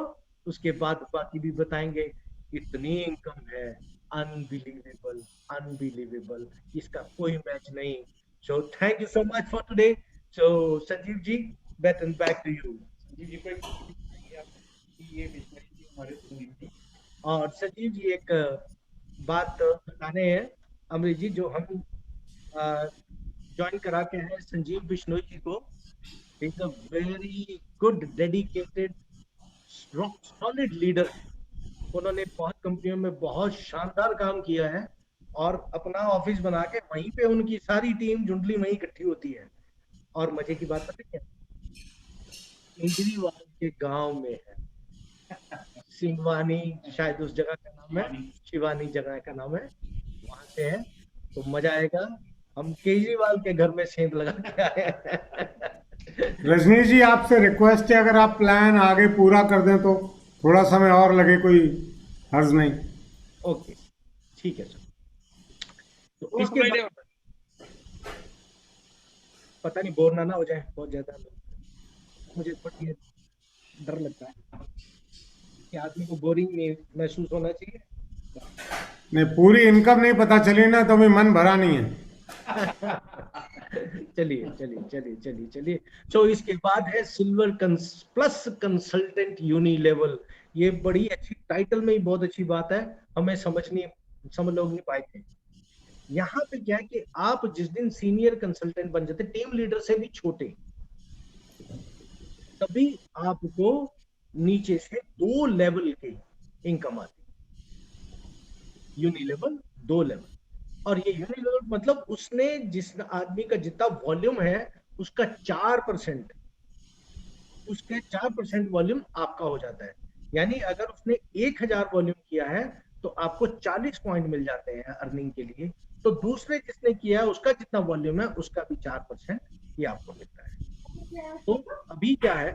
उसके बाद बाकी भी बताएंगे। इतनी इनकम है, अनबिलीवेबल, अनबिलीवेबल, इसका कोई मैच नहीं। So thank you so much for today. So Sanjeev ji, back to you. Sanjeev ji को एक बताइए आप कि ये बिजनेस हमारे संजीव जी। और संजीव जी एक बात बताने हैं अमरीश जी, जो हम ज्वाइन करा के हैं संजीव बिश्नोई जी को। Is a very good, dedicated, rock solid leader. उन्होंने बहुत कंपनियों में बहुत शानदार काम किया है, और अपना ऑफिस बना के वहीं पे उनकी सारी टीम झुंडली वहीं इकट्ठी होती है। और मजे की बात पता है, केजरीवाल के गांव में है, सिंगवानी शायद उस जगह का नाम है, शिवानी जगह का नाम है, वहां से है। तो मजा आएगा। हम केजरीवाल के घर में सेंध लगा के आए हैं। रजनीश जी, आपसे रिक्वेस्ट है, अगर आप प्लान आगे पूरा कर दें तो थोड़ा समय और लगे, कोई हर्ज नहीं। ओके, ठीक है सर। तो उठ इसके बैठे बाद पता नहीं बोर ना हो जाए बहुत ज्यादा, मुझे थोड़ी डर लगता है कि आदमी को बोरिंग नहीं महसूस होना चाहिए। नहीं, पूरी इनकम नहीं पता चली ना तो भी मन भरा नहीं है। चलिए चलिए चलिए चलिए चलिए। सो इसके बाद है सिल्वर प्लस कंसल्टेंट यूनिलेवल। ये बड़ी अच्छी, टाइटल में ही बहुत अच्छी बात है, हमें समझ लोग नहीं पाए थे। यहाँ पे क्या है कि आप जिस दिन सीनियर कंसल्टेंट बन जाते, टीम लीडर से भी छोटे, तभी आपको नीचे से 2 लेवल की इनकम आती, यूनिलेवल 2 लेवल। और ये यूनिलेवल मतलब उसने, जिस आदमी का जितना वॉल्यूम है उसका 4%, उसके 4% वॉल्यूम आपका हो जाता है। यानी अगर उसने 1,000 वॉल्यूम किया है तो आपको 40 पॉइंट मिल जाते हैं अर्निंग के लिए। तो दूसरे जिसने किया है उसका जितना वॉल्यूम है उसका भी 4% ये आपको मिलता है। तो अभी क्या है,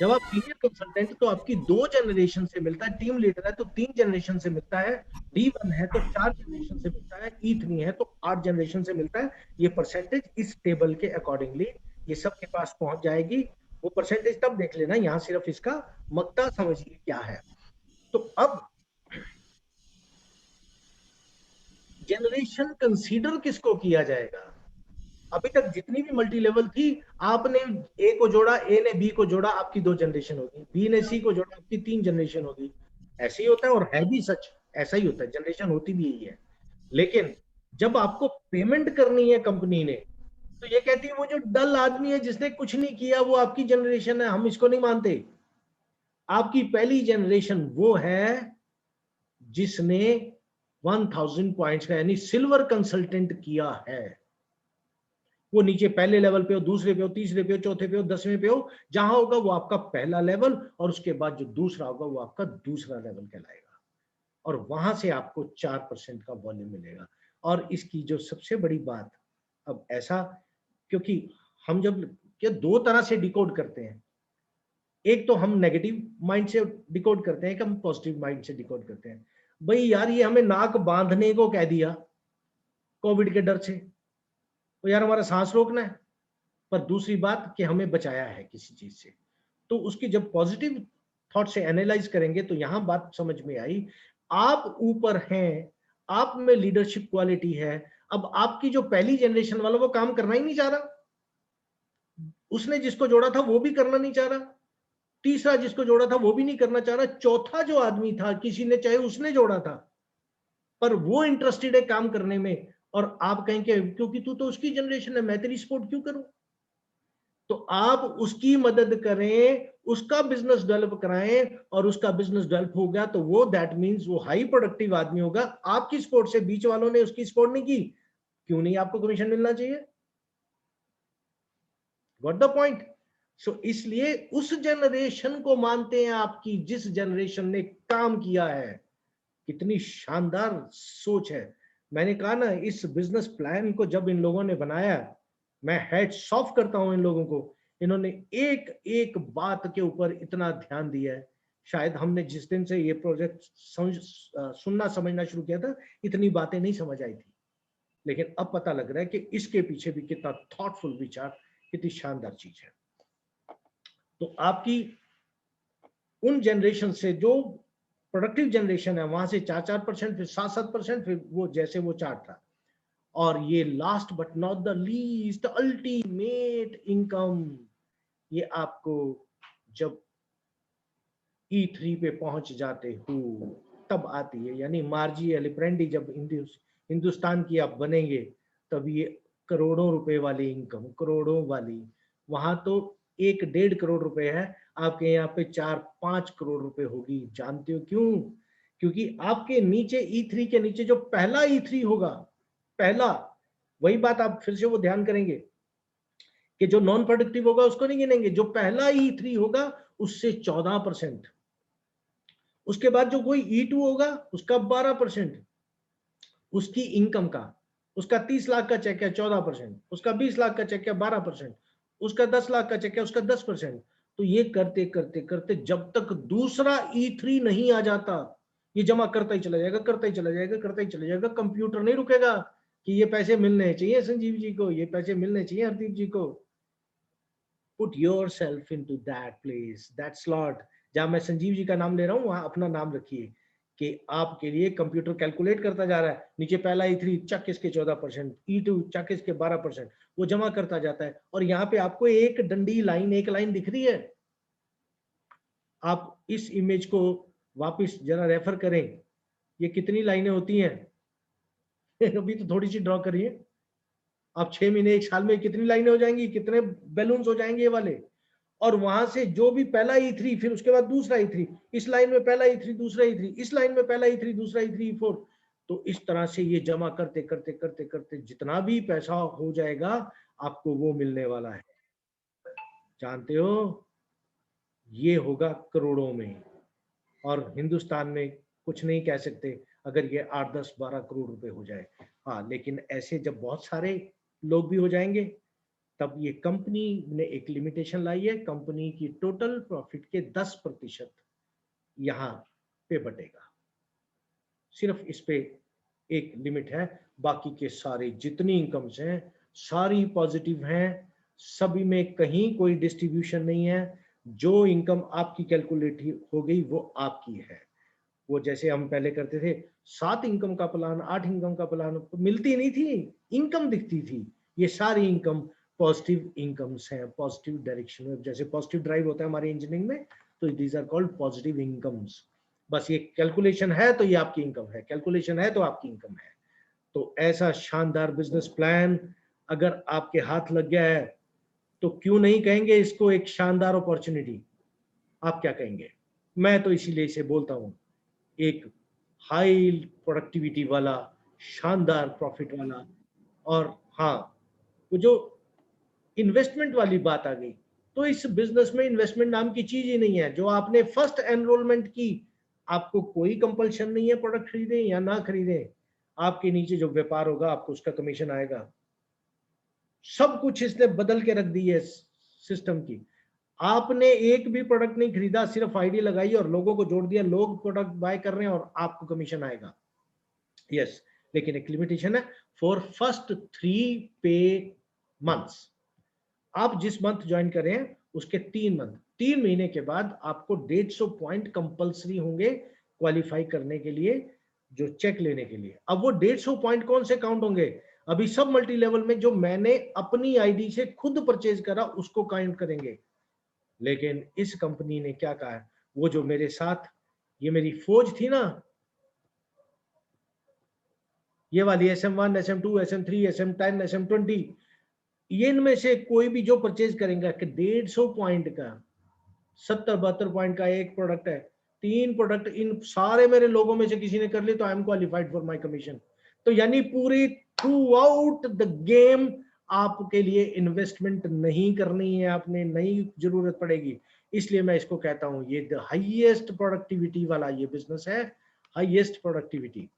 जब आप सीनियर कंसल्टेंट तो आपकी 2 जनरेशन से मिलता है, टीम लीडर है तो 3 जनरेशन से मिलता है, D1 है तो 4 जनरेशन से मिलता है, E3 है तो 8 जनरेशन से मिलता है। ये परसेंटेज इस टेबल के अकॉर्डिंगली ये सबके पास पहुंच जाएगी। वो परसेंटेज तब देख लेना, यहाँ सिर्फ इसका मक्ता समझिए क्या है। तो अब जनरेशन कंसीडर किसको किया जाएगा? अभी तक जितनी भी मल्टी लेवल थी, आपने ए को जोड़ा, ए ने बी को जोड़ा, आपकी 2 जनरेशन होगी, बी ने सी को जोड़ा, आपकी 3 जनरेशन होगी। ऐसे ही होता है, और है भी सच, ऐसा ही होता है, जनरेशन होती भी यही है। लेकिन जब आपको पेमेंट करनी है कंपनी ने, तो ये कहती है वो जो डल आदमी है जिसने कुछ नहीं किया वो आपकी जनरेशन है, हम इसको नहीं मानते। आपकी पहली जनरेशन वो है जिसने 1000 पॉइंट्स का यानी सिल्वर कंसल्टेंट किया है। वो नीचे पहले लेवल पे हो, दूसरे पे हो, तीसरे पे हो, चौथे पे हो, 10वें पे हो, जहां होगा वो आपका पहला लेवल, और उसके बाद जो दूसरा होगा वो आपका दूसरा लेवल कहलाएगा, और वहां से आपको 4% का वॉल्यूम मिलेगा। और इसकी जो सबसे बड़ी बात, अब ऐसा, क्योंकि हम जब क्या दो तरह से डिकोड करते हैं, एक तो हम नेगेटिव माइंड से डिकोड करते हैं, एक हम पॉजिटिव माइंड से डिकोड करते हैं। भाई यार ये हमें नाक बांधने को कह दिया कोविड के डर से, तो यार हमारा सांस रोकना है, पर दूसरी बात कि हमें बचाया है किसी चीज से। तो उसकी जब पॉजिटिव थॉट से एनालाइज करेंगे तो यहां बात समझ में आई, आप ऊपर हैं, आप में लीडरशिप क्वालिटी है। अब आपकी जो पहली जनरेशन वाला वो काम करना ही नहीं चाह रहा, उसने जिसको जोड़ा था वो भी करना नहीं चाह रहा, तीसरा जिसको जोड़ा था वो भी नहीं करना चाह रहा, चौथा जो आदमी था किसी ने चाहे उसने जोड़ा था पर वो इंटरेस्टेड है काम करने में, और आप कहेंगे क्योंकि तू तो उसकी जनरेशन है मैं तेरी सपोर्ट क्यों करूं। तो आप उसकी मदद करें, उसका बिजनेस डेवलप कराएं, और उसका बिजनेस डेवलप हो गया तो वो दैट मींस वो हाई प्रोडक्टिव आदमी होगा। आपकी सपोर्ट से बीच वालों ने उसकी सपोर्ट नहीं की, क्यों नहीं आपको कमीशन मिलना चाहिए? Got the point? सो इसलिए उस जनरेशन को मानते हैं आपकी जिस जनरेशन ने काम किया है। कितनी शानदार सोच है। मैंने कहा ना, इस बिजनेस प्लान को जब इन लोगों ने बनाया, मैं हैट्स ऑफ करता हूं इन लोगों को। इन्होंने एक एक बात के ऊपर इतना ध्यान दिया है। शायद हमने जिस दिन से ये प्रोजेक्ट सुनना समझना शुरू किया था, इतनी बातें नहीं समझ आई थी, लेकिन अब पता लग रहा है कि इसके पीछे भी कितना थॉटफुल विचार, कितनी शानदार चीज है। तो आपकी उन जनरेशन से जो प्रोडक्टिव जनरेशन है वहां से 4-4%, फिर 7-7%, फिर वो जैसे वो चार्ट था। और ये last but not the least ultimate income, ये आपको जब E3 पे पहुंच जाते हो तब आती है। यानी मार्जी एलिप्रेंडी जब हिंदुस्तान की आप बनेंगे तब ये करोड़ों रुपए वाली इनकम, करोड़ों वाली, वहां तो 1-1.5 करोड़ रुपए है, आपके यहाँ पे 4-5 करोड़ रुपए होगी। जानते हो क्यों? क्योंकि आपके नीचे E3 के नीचे जो पहला E3 होगा, पहला, वही बात आप फिर से वो ध्यान करेंगे कि जो नॉन प्रोडक्टिव होगा उसको नहीं गिनेंगे, जो पहला E3 होगा उससे 14%, उसके बाद जो कोई E2 होगा उसका 12%, उसकी इनकम का, उसका 30 लाख का चेक है 14%, उसका 20 लाख का चेक है 12%, उसका 10 लाख का चेक है उसका 10%। तो ये करते करते करते जब तक दूसरा E3 नहीं आ जाता, ये जमा करता ही चला जाएगा, करता ही चला जाएगा, करता ही चला जाएगा। कंप्यूटर नहीं रुकेगा कि ये पैसे मिलने चाहिए संजीव जी को, ये पैसे मिलने चाहिए हरदीप जी को। Put yourself into that place, that slot. जहां मैं संजीव जी का नाम ले रहा हूं वहां अपना नाम रखिए कि आपके लिए कंप्यूटर कैलकुलेट करता जा रहा है। नीचे पहला E3 चक इसके 14%, E2 चक इसके 12%, वो जमा करता जाता है। और यहाँ पे आपको एक डंडी लाइन, एक लाइन दिख रही है। आप इस इमेज को वापस जरा रेफर करें, ये कितनी लाइनें होती हैं? अभी तो थोड़ी सी ड्रॉ करिए आप, 6 महीने 1 साल में कितनी लाइनें हो जाएंगी, कितने बैलून्स हो जाएंगे ये वाले। और वहां से जो भी पहला E3, फिर उसके बाद दूसरा E3, इस लाइन में पहला E3 दूसरा E3, इस लाइन में पहला E3 दूसरा E3 E4। तो इस तरह से ये जमा करते करते करते करते जितना भी पैसा हो जाएगा आपको वो मिलने वाला है। जानते हो, ये होगा करोड़ों में। और हिंदुस्तान में कुछ नहीं कह सकते अगर ये 8-10-12 करोड़ रुपए हो जाए। हाँ, लेकिन ऐसे जब बहुत सारे लोग भी हो जाएंगे तब ये कंपनी ने एक लिमिटेशन लाई है, कंपनी की टोटल प्रॉफिट के 10% यहाँ पे बटेगा। सिर्फ इस पे एक लिमिट है, बाकी के सारे जितनी इनकम्स हैं सारी पॉजिटिव हैं, सभी में कहीं कोई डिस्ट्रीब्यूशन नहीं है। जो इनकम आपकी कैलकुलेट हो गई वो आपकी है। वो जैसे हम पहले करते थे 7 इनकम का प्लान, 8 इनकम का प्लान, मिलती नहीं थी, इनकम दिखती थी। ये सारी इनकम पॉजिटिव इनकम्स हैं, पॉजिटिव डायरेक्शन में। जैसे पॉजिटिव ड्राइव होता है हमारी इंजीनियरिंग में, तो these are called positive incomes. बस ये कैलकुलेशन है तो ये आपकी इनकम है, कैलकुलेशन है तो आपकी इनकम है। तो ऐसा शानदार बिजनेस प्लान अगर आपके हाथ लग गया है तो क्यों नहीं कहेंगे इसको एक शानदार अपॉर्चुनिटी? आप क्या कहेंगे? मैं तो इसीलिए इसे बोलता हूँ एक हाई प्रोडक्टिविटी वाला, शानदार प्रॉफिट वाला। और हाँ, वो जो इन्वेस्टमेंट वाली बात आ गई, तो इस बिजनेस में इन्वेस्टमेंट नाम की चीज ही नहीं है। जो आपने फर्स्ट एनरोलमेंट की, आपको कोई कंपल्शन नहीं है प्रोडक्ट खरीदें या ना खरीदें। आपके नीचे जो व्यापार होगा आपको उसका कमीशन आएगा। सब कुछ इसने बदल के रख दी है सिस्टम की। आपने एक भी प्रोडक्ट नहीं खरीदा, सिर्फ आईडी लगाई और लोगों को जोड़ दिया, लोग प्रोडक्ट बाय कर रहे हैं और आपको कमीशन आएगा। यस, लेकिन एक लिमिटेशन है, फॉर फर्स्ट 3 पे मंथ्स। आप जिस मंथ ज्वाइन कर रहे हैं उसके 3 महीने के बाद आपको 150 पॉइंट कंपलसरी होंगे क्वालिफाई करने के लिए, जो चेक लेने के लिए। अब वो 150 पॉइंट कौन से काउंट होंगे? अभी सब मल्टी लेवल में जो मैंने अपनी आईडी से खुद परचेज करा उसको काउंट करेंगे। लेकिन इस कंपनी ने क्या कहा है, वो जो मेरे साथ ये मेरी फौज थी ना, ये वाली SM1, SM2, SM3, SM10, SM20, ये इनमें से कोई भी जो परचेज करेंगे कि 150 पॉइंट का, 70-72 पॉइंट का एक प्रोडक्ट है, 3 प्रोडक्ट इन सारे मेरे लोगों में से किसी ने कर लिए तो I am qualified for my commission. तो यानी पूरी थ्रू आउट द गेम आपके लिए इन्वेस्टमेंट नहीं करनी है, आपने नहीं जरूरत पड़ेगी। इसलिए मैं इसको कहता हूं ये द हाईएस्ट प्रोडक्टिविटी वाला ये बिजनेस है, highest productivity,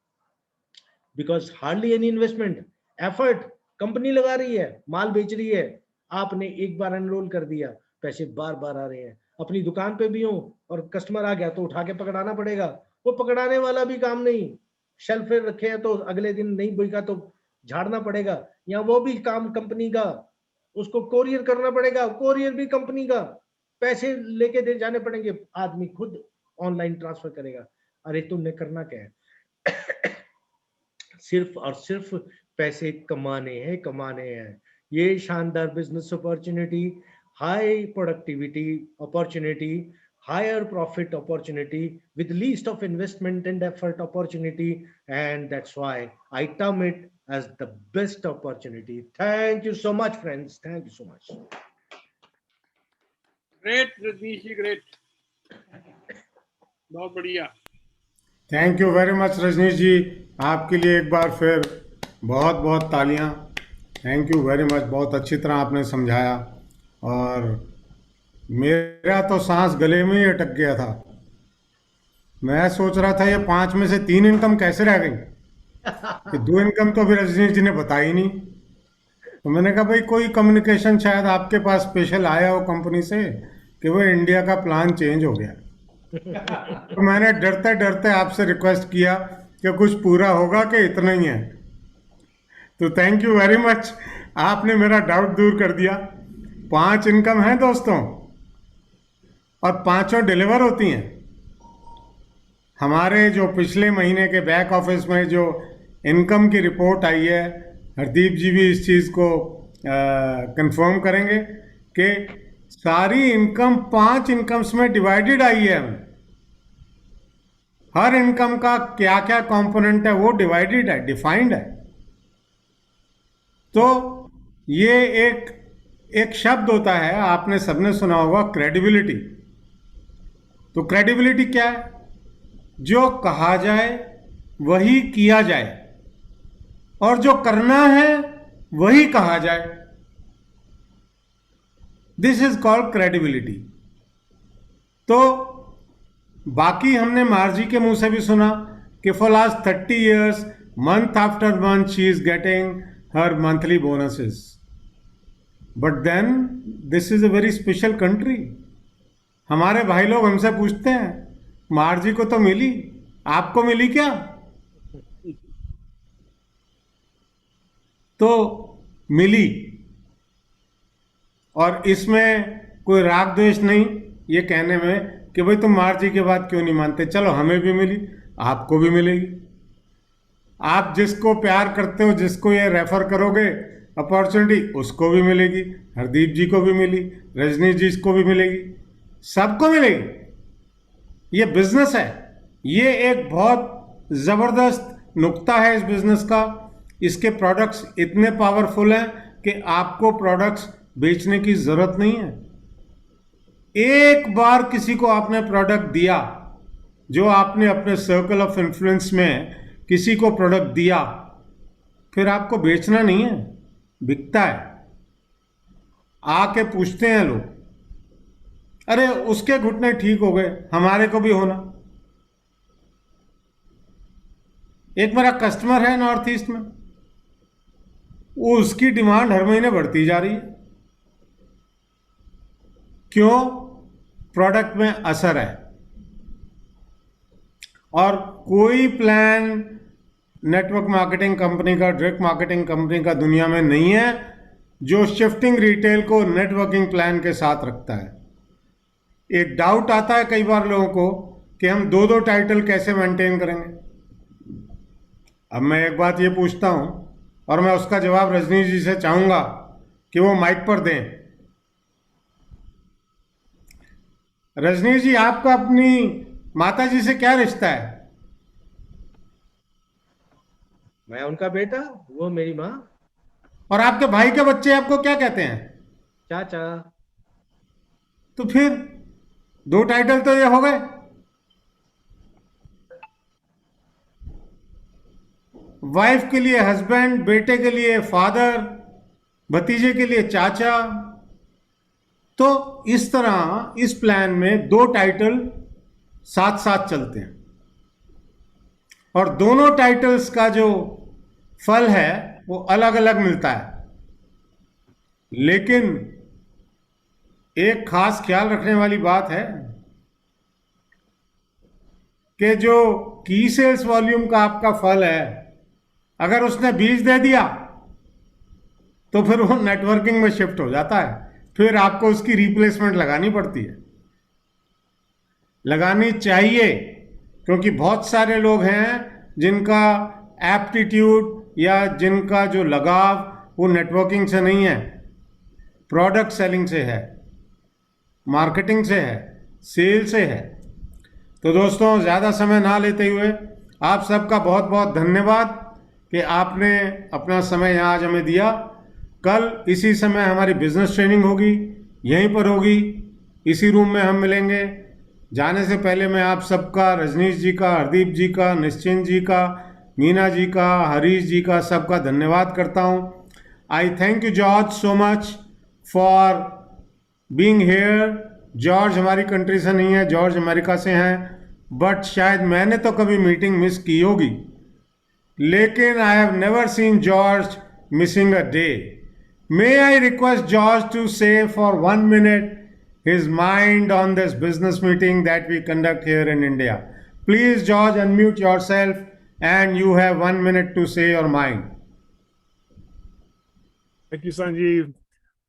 because hardly any investment, effort company लगा रही है, माल बेच रही है, आपने एक बार एनरोल कर दिया, पैसे बार बार आ रहे हैं। अपनी दुकान पे भी हो और कस्टमर आ गया तो उठा के पकड़ाना पड़ेगा, वो पकड़ाने वाला भी काम नहीं, शेल्फ पे रखे हैं तो अगले दिन नहीं बिका तो झाड़ना पड़ेगा, या वो भी काम कंपनी का, उसको कोरियर करना पड़ेगा, कोरियर भी कंपनी का, पैसे लेके दे जाने पड़ेंगे, आदमी खुद ऑनलाइन ट्रांसफर करेगा। अरे तुमने करना क्या है? सिर्फ और सिर्फ पैसे कमाने हैं। ये शानदार business opportunity, high productivity opportunity, higher profit opportunity with least of investment and effort opportunity, and that's why I term it as the best opportunity. Thank you so much, friends. Thank you so much. Great Rajnish ji, great, बहुत बढ़िया। Thank you very much Rajnish ji, आपके लिए एक बार फिर बहुत बहुत तालियां। Thank you very much, बहुत अच्छी तरह आपने समझाया और मेरा तो सांस गले में ही अटक गया था। मैं सोच रहा था ये 5 में से 3 इनकम कैसे रह गई, कि 2 इनकम तो अभी रजनीश जी ने बताई नहीं। तो मैंने कहा भाई कोई कम्युनिकेशन शायद आपके पास स्पेशल आया हो कंपनी से कि वो इंडिया का प्लान चेंज हो गया। तो मैंने डरते डरते आपसे रिक्वेस्ट किया कि कुछ पूरा होगा कि इतना ही है। तो थैंक यू वेरी मच, आपने मेरा डाउट दूर कर दिया। 5 इनकम हैं दोस्तों और 5 डिलीवर होती हैं। हमारे जो पिछले महीने के बैक ऑफिस में जो इनकम की रिपोर्ट आई है, हरदीप जी भी इस चीज़ को कंफर्म करेंगे कि सारी इनकम 5 इनकम्स में डिवाइडेड आई है। हर इनकम का क्या क्या कंपोनेंट है वो डिवाइडेड है, डिफाइंड है। तो ये एक शब्द होता है, आपने सबने सुना होगा, क्रेडिबिलिटी। तो क्रेडिबिलिटी क्या है? जो कहा जाए वही किया जाए और जो करना है वही कहा जाए, दिस इज कॉल्ड क्रेडिबिलिटी। तो बाकी हमने मार्जी के मुंह से भी सुना कि for last 30 years month after month she is getting her monthly bonuses. But then this is a very special country. हमारे भाई लोग हमसे पूछते हैं मार्जी को तो मिली, आपको मिली क्या? तो मिली, और इसमें कोई राग द्वेष नहीं ये कहने में कि भाई तुम मार्जी के बाद क्यों नहीं मानते। चलो हमें भी मिली, आपको भी मिलेगी। आप जिसको प्यार करते हो, जिसको ये रेफर करोगे अपॉर्चुनिटी, उसको भी मिलेगी। हरदीप जी को भी मिली, रजनीश जी को भी मिलेगी, सबको मिलेगी। ये बिजनेस है, ये एक बहुत ज़बरदस्त नुक्ता है इस बिजनेस का। इसके प्रोडक्ट्स इतने पावरफुल हैं कि आपको प्रोडक्ट्स बेचने की ज़रूरत नहीं है। एक बार किसी को आपने प्रोडक्ट दिया, जो आपने अपने सर्कल ऑफ इन्फ्लुएंस में किसी को प्रोडक्ट दिया, फिर आपको बेचना नहीं है, बिकता है। आके पूछते हैं लोग, अरे उसके घुटने ठीक हो गए, हमारे को भी होना। एक मेरा कस्टमर है नॉर्थ ईस्ट में, वो उसकी डिमांड हर महीने बढ़ती जा रही है। क्यों? प्रोडक्ट में असर है। और कोई प्लान नेटवर्क मार्केटिंग कंपनी का, डायरेक्ट मार्केटिंग कंपनी का दुनिया में नहीं है जो शिफ्टिंग रिटेल को नेटवर्किंग प्लान के साथ रखता है। एक डाउट आता है कई बार लोगों को कि हम दो दो टाइटल कैसे मेंटेन करेंगे। अब मैं एक बात ये पूछता हूं और मैं उसका जवाब रजनीश जी से चाहूंगा कि वो माइक पर दें। रजनीश जी, आपका अपनी माता जी से क्या रिश्ता है? मैं उनका बेटा, वो मेरी माँ। और आपके भाई के बच्चे आपको क्या कहते हैं? चाचा। तो फिर दो टाइटल तो ये हो गए। वाइफ के लिए हस्बैंड, बेटे के लिए फादर, भतीजे के लिए चाचा। तो इस तरह इस प्लान में दो टाइटल साथ साथ चलते हैं और दोनों टाइटल्स का जो फल है वो अलग अलग मिलता है। लेकिन एक खास ख्याल रखने वाली बात है कि जो की सेल्स वॉल्यूम का आपका फल है, अगर उसने 20 दे दिया तो फिर वो नेटवर्किंग में शिफ्ट हो जाता है। फिर आपको उसकी रिप्लेसमेंट लगानी पड़ती है, लगानी चाहिए, क्योंकि बहुत सारे लोग हैं जिनका एप्टीट्यूड या जिनका जो लगाव वो नेटवर्किंग से नहीं है, प्रोडक्ट सेलिंग से है, मार्केटिंग से है, सेल से है। तो दोस्तों, ज़्यादा समय ना लेते हुए आप सबका बहुत बहुत धन्यवाद कि आपने अपना समय यहाँ आज हमें दिया। कल इसी समय हमारी बिजनेस ट्रेनिंग होगी, यहीं पर होगी, इसी रूम में हम मिलेंगे। जाने से पहले मैं आप सबका, रजनीश जी का, हरदीप जी का, निश्चिंत जी का, मीना जी का, हरीश जी का, सबका धन्यवाद करता हूँ। I thank you George so much for being here. George हमारी कंट्री से नहीं है, जॉर्ज अमेरिका से हैं, बट शायद मैंने तो कभी मीटिंग मिस की होगी, लेकिन I have never seen George missing a day. May I request George to say for 1 minute his mind on this business meeting that we conduct here in India. Please, George, unmute yourself and you have 1 minute to say your mind. Thank you, Sanjeev.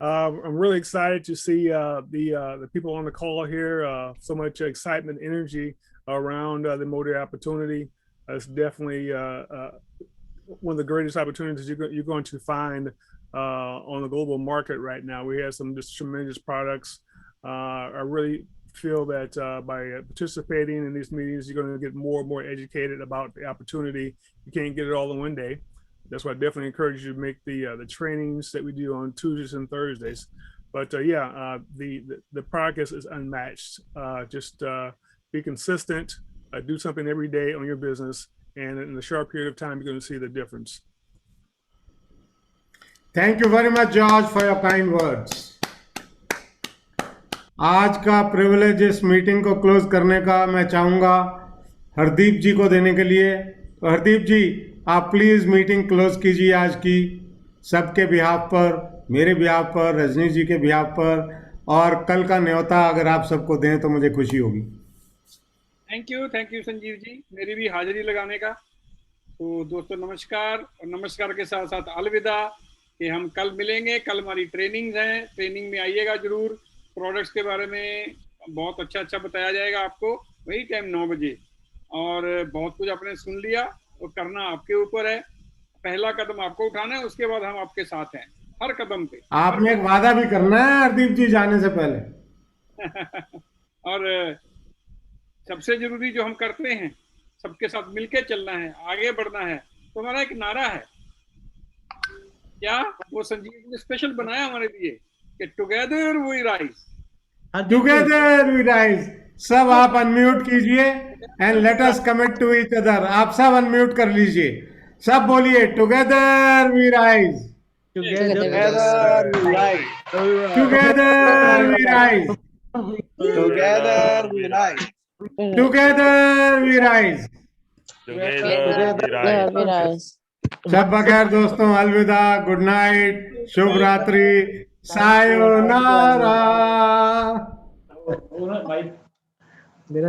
I'm really excited to see the people on the call here. So much excitement, energy around the Modir opportunity. It's definitely one of the greatest opportunities you're going to find on the global market right now. We have some just tremendous products. I really feel that by participating in these meetings, you're going to get more and more educated about the opportunity. You can't get it all in one day. That's why I definitely encourage you to make the trainings that we do on Tuesdays and Thursdays. But the progress is unmatched. Just be consistent, do something every day on your business, and in a short period of time, you're going to see the difference. Thank you very much, George, for your kind words. आज का privilege इस meeting को close करने का मैं चाहूँगा हरदीप जी को देने के लिए। तो हरदीप जी, आप प्लीज़ मीटिंग क्लोज कीजिए आज की, सबके बिहाफ पर, मेरे बिहाफ पर, रजनीश जी के बिहाफ पर, और कल का न्योता अगर आप सबको दें तो मुझे खुशी होगी। थैंक यू संजीव जी, मेरी भी हाजिरी लगाने का। तो दोस्तों नमस्कार, और नमस्कार के साथ साथ अलविदा, कि हम कल मिलेंगे। कल हमारी ट्रेनिंग है, ट्रेनिंग में आइएगा जरूर। प्रोडक्ट्स के बारे में बहुत अच्छा बताया जाएगा आपको, वही टाइम 9 बजे। और बहुत कुछ आपने सुन लिया, वो करना आपके ऊपर है। पहला कदम आपको उठाना है, उसके बाद हम आपके साथ हैं हर कदम पे। आपने एक वादा भी करना है हरदीप जी जाने से पहले। और सबसे जरूरी जो हम करते हैं, सबके साथ मिलके चलना है, आगे बढ़ना है। तो हमारा एक नारा है, क्या वो संजीव ने स्पेशल बनाया हमारे लिए, कि together we rise. Hardeep ji, together we rise. सब आप अनम्यूट कीजिए and let us commit to each other. आप सब अनम्यूट कर लीजिए, सब बोलिए together we rise, together, Together we rise. Together we rise, Together we rise. Together we rise. Together we rise. सब बगैर दोस्तों अलविदा, गुड नाइट, शुभ रात्रि, सायोनारा।